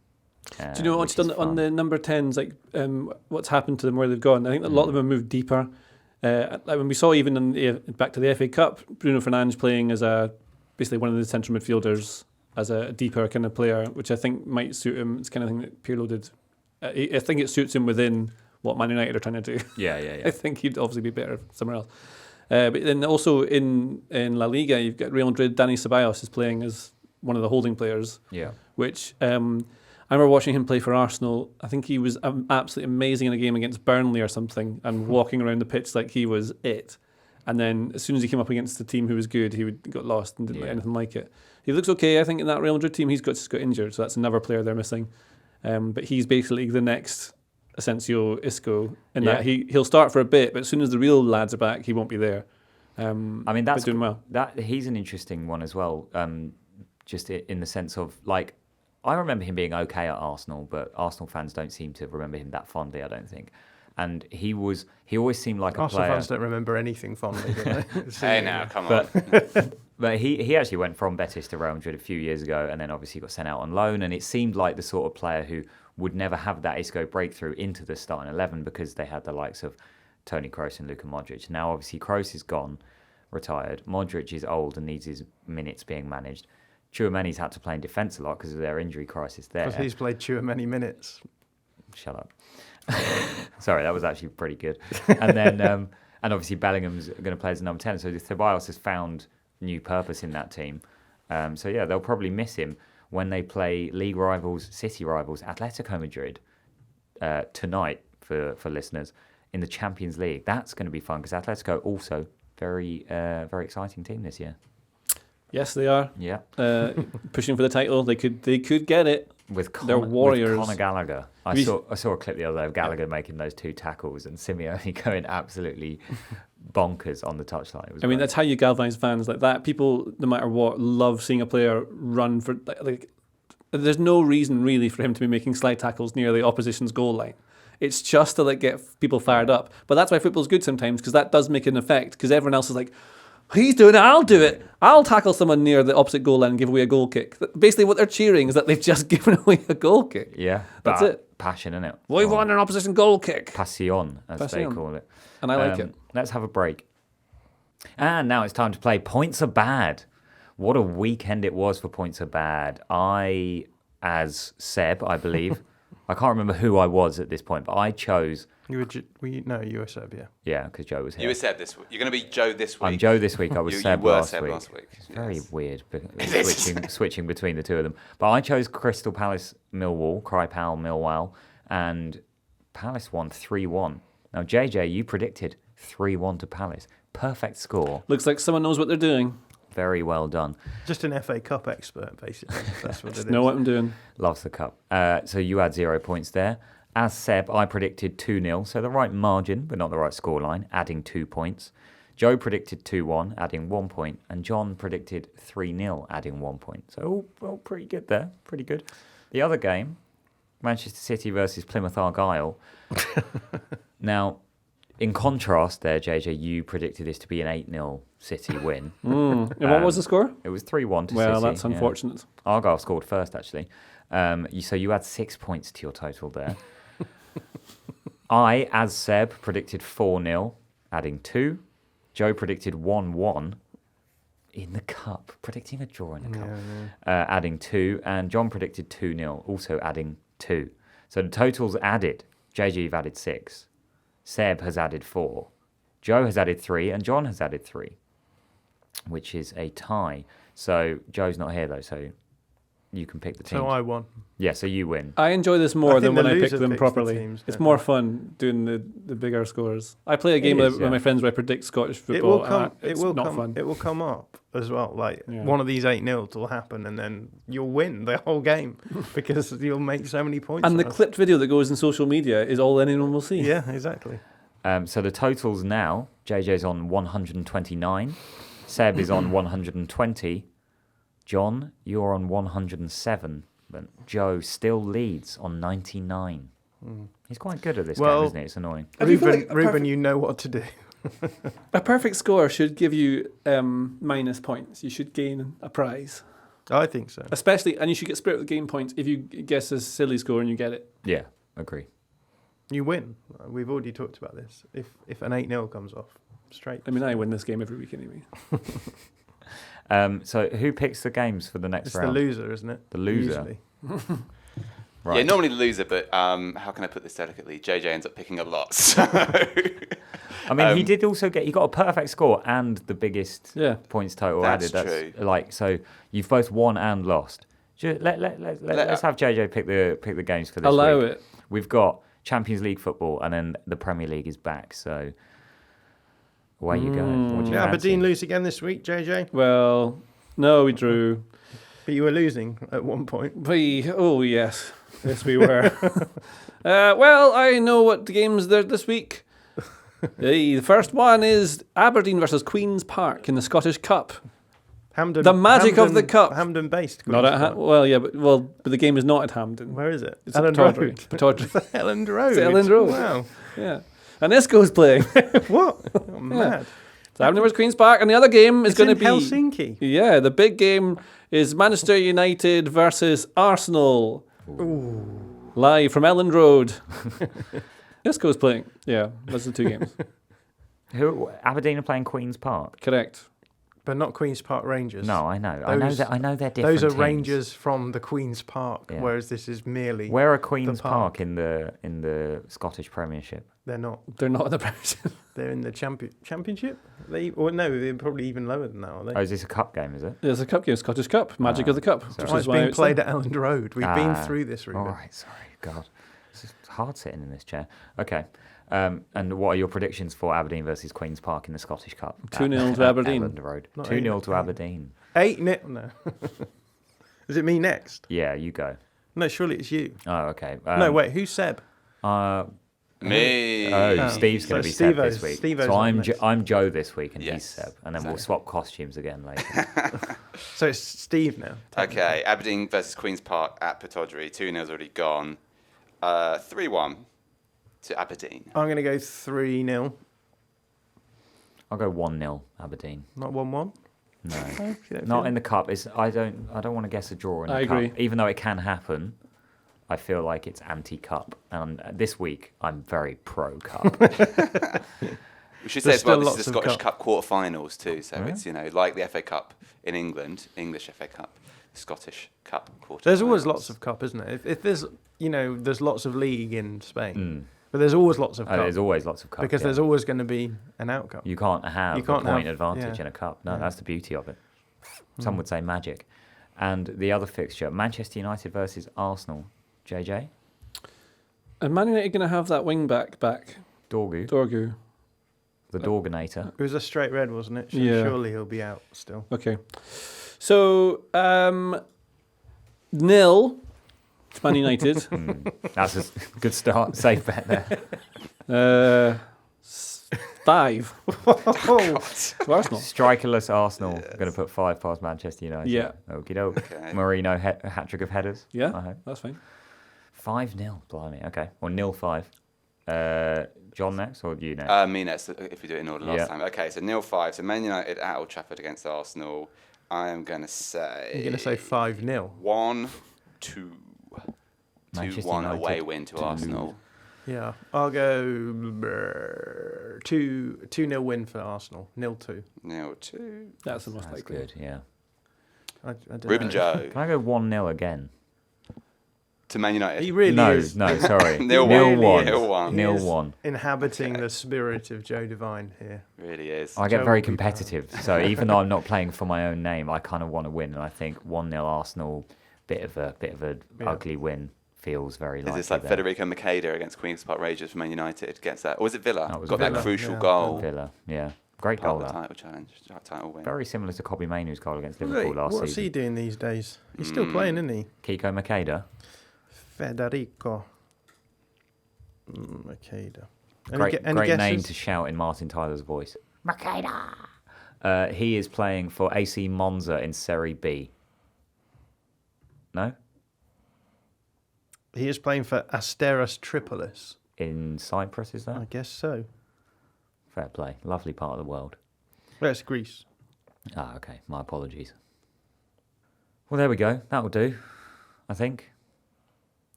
[SPEAKER 2] Do you know what's done on the number 10s, what's happened to them, where they've gone? I think a lot of them have moved deeper. When we saw even back to the FA Cup, Bruno Fernandes playing as basically one of the central midfielders, as a deeper kind of player, which I think might suit him. It's kind of thing that Pirlo did. I think it suits him within what Man United are trying to do.
[SPEAKER 1] Yeah.
[SPEAKER 2] I think he'd obviously be better somewhere else. But then also in La Liga, you've got Real Madrid. Dani Ceballos is playing as one of the holding players.
[SPEAKER 1] Yeah.
[SPEAKER 2] Which I remember watching him play for Arsenal. I think he was absolutely amazing in a game against Burnley or something, and walking around the pitch like he was it. And then as soon as he came up against the team who was good, he got lost and didn't like anything like it. He looks okay, I think, in that Real Madrid team. He's just got injured, so that's another player they're missing. But he's basically the next Asensio Isco, in that he'll start for a bit, but as soon as the real lads are back, he won't be there. That's doing well.
[SPEAKER 1] He's an interesting one as well, just in the sense of, I remember him being okay at Arsenal, but Arsenal fans don't seem to remember him that fondly, I don't think. And he always seemed like a player.
[SPEAKER 3] Arsenal fans don't remember anything fondly, do they?
[SPEAKER 4] Hey, now, come on.
[SPEAKER 1] But he actually went from Betis to Real Madrid a few years ago, and then obviously got sent out on loan. And it seemed like the sort of player who would never have that Isco breakthrough into the starting 11, because they had the likes of Toni Kroos and Luka Modric. Now, obviously, Kroos is gone, retired. Modric is old and needs his minutes being managed. Tchouameni's had to play in defence a lot because of their injury crisis there.
[SPEAKER 3] Because he's played Tchouameni minutes.
[SPEAKER 1] Shut up. Sorry, that was actually pretty good. And then, and obviously Bellingham's going to play as a number 10. So Ceballos has found new purpose in that team. They'll probably miss him when they play league rivals, city rivals, Atletico Madrid tonight for listeners in the Champions League. That's going to be fun because Atletico also very exciting team this year.
[SPEAKER 2] Yes, they are.
[SPEAKER 1] Yeah,
[SPEAKER 2] pushing for the title. They could get it. They're warriors.
[SPEAKER 1] With Conor Gallagher. I saw a clip the other day of Gallagher making those 2 tackles and Simeone going absolutely bonkers on the touchline.
[SPEAKER 2] I mean, that's how you galvanise fans like that. People, no matter what, love seeing a player run for there's no reason really for him to be making slide tackles near the opposition's goal line. It's just to get people fired up. But that's why football's good sometimes, because that does make an effect. Because everyone else is like, he's doing it, I'll do it. I'll tackle someone near the opposite goal line and give away a goal kick. Basically, what they're cheering is that they've just given away a goal kick.
[SPEAKER 1] Yeah.
[SPEAKER 2] That's it.
[SPEAKER 1] Passion, isn't it?
[SPEAKER 2] We've won an opposition goal kick.
[SPEAKER 1] Passion, as they call it.
[SPEAKER 2] And I like it.
[SPEAKER 1] Let's have a break. And now it's time to play Points Are Bad. What a weekend it was for Points Are Bad. I, as Seb, I believe, I can't remember who I was at this point, but I chose...
[SPEAKER 3] You were Seb, yeah.
[SPEAKER 1] Yeah, because Joe was here.
[SPEAKER 4] You were Seb this week. You're going to be Joe this week.
[SPEAKER 1] I'm Joe this week. I was Seb,
[SPEAKER 4] you were
[SPEAKER 1] last,
[SPEAKER 4] Seb
[SPEAKER 1] week.
[SPEAKER 4] last week.
[SPEAKER 1] It's very weird, switching between the two of them. But I chose Crystal Palace Millwall, Cry Pal Millwall, and Palace won 3-1. Now, JJ, you predicted 3-1 to Palace. Perfect score.
[SPEAKER 2] Looks like someone knows what they're doing.
[SPEAKER 1] Very well done.
[SPEAKER 3] Just an FA Cup expert, basically. That's what it is.
[SPEAKER 2] Know what I'm doing.
[SPEAKER 1] Loves the cup. So you had 0 points there. As Seb, I predicted 2-0, so the right margin, but not the right scoreline, adding 2 points. Joe predicted 2-1, adding 1 point, and John predicted 3-0, adding 1 point. So all pretty good there, pretty good. The other game, Manchester City versus Plymouth Argyle. Now, in contrast there, JJ, you predicted this to be an 8-0 City win.
[SPEAKER 2] And what was the score?
[SPEAKER 1] It was 3-1 to City.
[SPEAKER 2] Well, that's unfortunate.
[SPEAKER 1] Yeah. Argyle scored first, actually. So you had 6 points to your total there. I, as Seb, predicted 4-0, adding 2. Joe predicted 1-1 in the cup, predicting a draw in the cup,
[SPEAKER 3] Yeah.
[SPEAKER 1] adding 2, and John predicted 2-0, also adding 2. So the totals added, JJ, you've added 6, Seb has added 4, Joe has added 3, and John has added 3, which is a tie. So Joe's not here, though, so you can pick the team.
[SPEAKER 3] So I won.
[SPEAKER 1] Yeah, so you win.
[SPEAKER 2] I enjoy this more
[SPEAKER 3] I
[SPEAKER 2] than
[SPEAKER 3] think
[SPEAKER 2] when
[SPEAKER 3] the
[SPEAKER 2] I pick
[SPEAKER 3] loser
[SPEAKER 2] them
[SPEAKER 3] picks the
[SPEAKER 2] properly.
[SPEAKER 3] teams,
[SPEAKER 2] It's
[SPEAKER 3] don't
[SPEAKER 2] more
[SPEAKER 3] they?
[SPEAKER 2] fun doing the bigger scores. I play a game
[SPEAKER 1] is,
[SPEAKER 2] with
[SPEAKER 1] yeah.
[SPEAKER 2] my friends where I predict Scottish
[SPEAKER 3] It
[SPEAKER 2] football.
[SPEAKER 3] will come.
[SPEAKER 2] It's
[SPEAKER 3] It will
[SPEAKER 2] not
[SPEAKER 3] come.
[SPEAKER 2] fun.
[SPEAKER 3] It will come up as well. Like
[SPEAKER 2] Yeah.
[SPEAKER 3] one of these 8-0 will happen, and then you'll win the whole game because you'll make so many points.
[SPEAKER 2] And the
[SPEAKER 3] on us.
[SPEAKER 2] clipped video that goes in social media is all anyone will see.
[SPEAKER 3] Yeah, exactly.
[SPEAKER 1] So the totals now, JJ's on 129, Seb is on 120, John, you're on 107, but Joe still leads on 99. He's quite good at this
[SPEAKER 3] Well,
[SPEAKER 1] game, isn't he? It's annoying.
[SPEAKER 2] I do feel
[SPEAKER 3] Ruben,
[SPEAKER 2] like a
[SPEAKER 3] Ruben,
[SPEAKER 2] perfect-
[SPEAKER 3] you know what to do.
[SPEAKER 2] A perfect score should give you minus points. You should gain a prize.
[SPEAKER 3] I think so.
[SPEAKER 2] Especially, and you should get spirit of the game points if you guess a silly score and you get it.
[SPEAKER 1] Yeah, agree.
[SPEAKER 3] You win. We've already talked about this. If an 8-0 comes off, straight.
[SPEAKER 2] I mean, I win this game every week anyway.
[SPEAKER 1] So who picks the games for the next
[SPEAKER 3] It's
[SPEAKER 1] round?
[SPEAKER 3] the loser, isn't it?
[SPEAKER 1] The loser.
[SPEAKER 3] Usually.
[SPEAKER 1] Right.
[SPEAKER 4] Yeah, normally the loser, but how can I put this delicately? JJ ends up picking a lot. So
[SPEAKER 1] I mean, he did also he got a perfect score and the biggest
[SPEAKER 2] Yeah.
[SPEAKER 1] points total
[SPEAKER 4] That's
[SPEAKER 1] added.
[SPEAKER 4] true.
[SPEAKER 1] Like, so you've both won and lost. Let's have JJ pick the games for this
[SPEAKER 2] Allow
[SPEAKER 1] week.
[SPEAKER 2] it.
[SPEAKER 1] We've got Champions League football, and then the Premier League is back. So where you going? What do you
[SPEAKER 3] Yeah,
[SPEAKER 1] fancy?
[SPEAKER 3] Aberdeen lose again this week, JJ.
[SPEAKER 2] Well, no, we drew.
[SPEAKER 3] But you were losing at one point.
[SPEAKER 2] Oh, yes. Yes, we were. Well, I know what the games there this week. The first one is Aberdeen versus Queen's Park in the Scottish Cup.
[SPEAKER 3] Hamden.
[SPEAKER 2] The magic of the cup.
[SPEAKER 3] Hamden-based.
[SPEAKER 2] Not at but the game is not at Hamden.
[SPEAKER 3] Where is it?
[SPEAKER 2] It's at Pittodrie. Pittodrie.
[SPEAKER 3] It's Elland Road.
[SPEAKER 2] It's Elland Road.
[SPEAKER 3] Wow.
[SPEAKER 2] Yeah. And Isco's playing.
[SPEAKER 3] What? Oh, mad.
[SPEAKER 2] So Aberdeen versus Queen's Park, and the other game is
[SPEAKER 3] It's
[SPEAKER 2] going to
[SPEAKER 3] in
[SPEAKER 2] be
[SPEAKER 3] Helsinki.
[SPEAKER 2] Yeah, the big game is Manchester United versus Arsenal. Live from Elland Road. Isco's playing. Yeah, those are the two games.
[SPEAKER 1] Who Aberdeen are playing Queen's Park?
[SPEAKER 2] Correct.
[SPEAKER 3] But not Queen's Park Rangers.
[SPEAKER 1] No, I know.
[SPEAKER 3] Those-
[SPEAKER 1] I know they're different.
[SPEAKER 3] Those are
[SPEAKER 1] teams.
[SPEAKER 3] Rangers from the Queen's Park,
[SPEAKER 1] Yeah.
[SPEAKER 3] whereas this is merely.
[SPEAKER 1] Where are Queen's
[SPEAKER 3] park.
[SPEAKER 1] Park in the Scottish Premiership?
[SPEAKER 3] They're not.
[SPEAKER 2] They're not in the Premiership.
[SPEAKER 3] They're in the championship. They're probably even lower than that, are they?
[SPEAKER 1] Oh, is this a cup game? Is it?
[SPEAKER 2] There's a cup game, Scottish Cup, Magic of the Cup.
[SPEAKER 1] sorry.
[SPEAKER 2] Which
[SPEAKER 3] Oh,
[SPEAKER 2] is
[SPEAKER 3] it's
[SPEAKER 2] why
[SPEAKER 3] being played at Elland Road. We've been through this, Ruben.
[SPEAKER 1] All right, sorry, God, it's just hard sitting in this chair. Okay, and what are your predictions for Aberdeen versus Queen's Park in the Scottish Cup?
[SPEAKER 2] 2-0 to Aberdeen.
[SPEAKER 1] Elland Road.
[SPEAKER 3] Not
[SPEAKER 1] 2-0 to
[SPEAKER 3] 8-0.
[SPEAKER 1] Aberdeen.
[SPEAKER 3] 8-0. No. Is it me next?
[SPEAKER 1] Yeah, you go.
[SPEAKER 3] No, surely it's you.
[SPEAKER 1] Oh, okay.
[SPEAKER 3] No, wait. Who's Seb?
[SPEAKER 4] me.
[SPEAKER 1] Steve's going to be
[SPEAKER 3] So
[SPEAKER 1] Seb this week.
[SPEAKER 3] Steve-O's
[SPEAKER 1] So
[SPEAKER 3] up
[SPEAKER 1] I'm
[SPEAKER 3] next.
[SPEAKER 1] I'm Joe this week, and he's
[SPEAKER 4] Yes,
[SPEAKER 1] Seb, and then we'll
[SPEAKER 4] exactly.
[SPEAKER 1] swap costumes again later.
[SPEAKER 3] So it's Steve now.
[SPEAKER 4] Okay, Aberdeen versus Queen's Park at Pittodrie. 2-0's already gone. 3-1 to Aberdeen.
[SPEAKER 3] I'm going to go 3-0.
[SPEAKER 1] I'll go 1-0 Aberdeen.
[SPEAKER 3] Not 1-1.
[SPEAKER 1] No,
[SPEAKER 3] You don't
[SPEAKER 1] not
[SPEAKER 3] feel
[SPEAKER 1] in the cup. I don't want to guess a draw in the
[SPEAKER 2] I
[SPEAKER 1] cup,
[SPEAKER 2] agree.
[SPEAKER 1] even though it can happen. I feel like it's anti-cup, and this week I'm very pro-cup.
[SPEAKER 4] We should say
[SPEAKER 3] There's
[SPEAKER 4] as well,
[SPEAKER 3] still
[SPEAKER 4] this is the
[SPEAKER 3] lots of
[SPEAKER 4] Scottish Cup quarterfinals too. So
[SPEAKER 1] Oh,
[SPEAKER 4] it's, like the FA Cup in England, English FA Cup, Scottish Cup quarterfinals.
[SPEAKER 3] There's always lots of cup, isn't it? If there's, there's lots of league in Spain, but there's always lots of cup
[SPEAKER 1] There's always lots of cup
[SPEAKER 3] because
[SPEAKER 1] yeah.
[SPEAKER 3] there's always going to be an outcome.
[SPEAKER 1] You can't have
[SPEAKER 3] You can't
[SPEAKER 1] a point
[SPEAKER 3] have-
[SPEAKER 1] advantage
[SPEAKER 3] yeah.
[SPEAKER 1] in a cup. No,
[SPEAKER 3] Yeah.
[SPEAKER 1] that's the beauty of it. Some would say magic. And the other fixture, Manchester United versus Arsenal. JJ?
[SPEAKER 2] And Man United going to have that wing back.
[SPEAKER 1] Dorgu,
[SPEAKER 2] Dorgu.
[SPEAKER 1] the Dorganator.
[SPEAKER 3] It was a straight red, wasn't it?
[SPEAKER 2] Yeah.
[SPEAKER 3] Surely he'll be out still.
[SPEAKER 2] Okay. So, 0 to Man United.
[SPEAKER 1] That's a good start. Safe bet there.
[SPEAKER 2] 5
[SPEAKER 3] Oh,
[SPEAKER 2] to Arsenal.
[SPEAKER 1] Strikerless Arsenal going to put 5 past Manchester United.
[SPEAKER 2] Yeah.
[SPEAKER 1] Okie doke.
[SPEAKER 4] Okay.
[SPEAKER 1] Marino hat-trick of headers. I
[SPEAKER 2] Yeah,
[SPEAKER 1] hope.
[SPEAKER 2] that's fine.
[SPEAKER 1] 5-0. Blimey. Okay. Or 0-5. John next or you next?
[SPEAKER 4] Me next, if we do it in order last
[SPEAKER 1] Yeah.
[SPEAKER 4] time. Okay, so 0-5. So Man United at Old Trafford against Arsenal. I am going to say...
[SPEAKER 3] you're going to say 5-0.
[SPEAKER 4] 1-2.
[SPEAKER 1] Manchester
[SPEAKER 4] 2-1
[SPEAKER 1] United
[SPEAKER 4] away win to
[SPEAKER 1] to
[SPEAKER 4] Arsenal.
[SPEAKER 3] Yeah, I'll go 2-0 win for Arsenal. 0-2.
[SPEAKER 4] 0-2.
[SPEAKER 2] That's the most
[SPEAKER 1] That's
[SPEAKER 2] likely.
[SPEAKER 1] good, yeah.
[SPEAKER 3] I don't
[SPEAKER 4] Ruben
[SPEAKER 3] know.
[SPEAKER 4] Joe
[SPEAKER 1] Can I go 1-0 again?
[SPEAKER 4] to Man United.
[SPEAKER 3] He really
[SPEAKER 1] No,
[SPEAKER 3] is
[SPEAKER 1] sorry.
[SPEAKER 4] 0-1.
[SPEAKER 1] 0-1.
[SPEAKER 4] 0-1.
[SPEAKER 3] inhabiting the spirit of Joe Devine here.
[SPEAKER 4] Really is.
[SPEAKER 1] I get
[SPEAKER 3] Joe
[SPEAKER 1] very
[SPEAKER 3] will be
[SPEAKER 1] competitive, so even though I'm not playing for my own name, I kind of want to win, and I think 1-0 Arsenal, bit of a
[SPEAKER 3] Yeah.
[SPEAKER 1] ugly win, feels very
[SPEAKER 4] Is
[SPEAKER 1] likely.
[SPEAKER 4] this like
[SPEAKER 1] there.
[SPEAKER 4] Federico Makeda against Queen's Park Rangers for Man United against that? Or was it Villa?
[SPEAKER 1] That was
[SPEAKER 4] Got
[SPEAKER 1] Villa,
[SPEAKER 4] that crucial
[SPEAKER 3] yeah.
[SPEAKER 4] goal.
[SPEAKER 1] Villa, yeah, great
[SPEAKER 4] Part
[SPEAKER 1] goal
[SPEAKER 4] of the
[SPEAKER 1] that.
[SPEAKER 4] title challenge, title win.
[SPEAKER 1] Very similar to Kobe Mainoo's goal against Liverpool
[SPEAKER 3] Wait,
[SPEAKER 1] last
[SPEAKER 3] what's
[SPEAKER 1] season.
[SPEAKER 3] he doing these days? He's still playing, isn't he?
[SPEAKER 1] Kiko Makeda,
[SPEAKER 3] Federico Makeda.
[SPEAKER 1] great
[SPEAKER 3] Any
[SPEAKER 1] name
[SPEAKER 3] guesses?
[SPEAKER 1] to shout in Martin Tyler's voice. Makeda. He is playing for AC Monza in Serie B. No,
[SPEAKER 3] He is playing for Asteras Tripolis.
[SPEAKER 1] in Cyprus is that?
[SPEAKER 3] I guess so.
[SPEAKER 1] Fair play, lovely part of the world.
[SPEAKER 3] Well, it's Greece.
[SPEAKER 1] Ah, okay. My apologies. Well, there we go. That'll do, I think.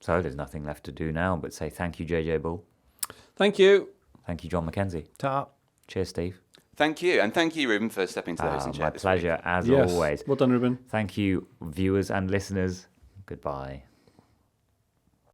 [SPEAKER 1] So there's nothing left to do now but say thank you, JJ Bull.
[SPEAKER 2] Thank you.
[SPEAKER 1] Thank you, John McKenzie.
[SPEAKER 3] Ta.
[SPEAKER 1] Cheers, Steve.
[SPEAKER 4] Thank you. And thank you, Ruben, for stepping to the hosting
[SPEAKER 1] My
[SPEAKER 4] chair this week.
[SPEAKER 1] pleasure, as
[SPEAKER 2] Yes.
[SPEAKER 1] always.
[SPEAKER 2] Well done, Ruben.
[SPEAKER 1] Thank you, viewers and listeners. Goodbye.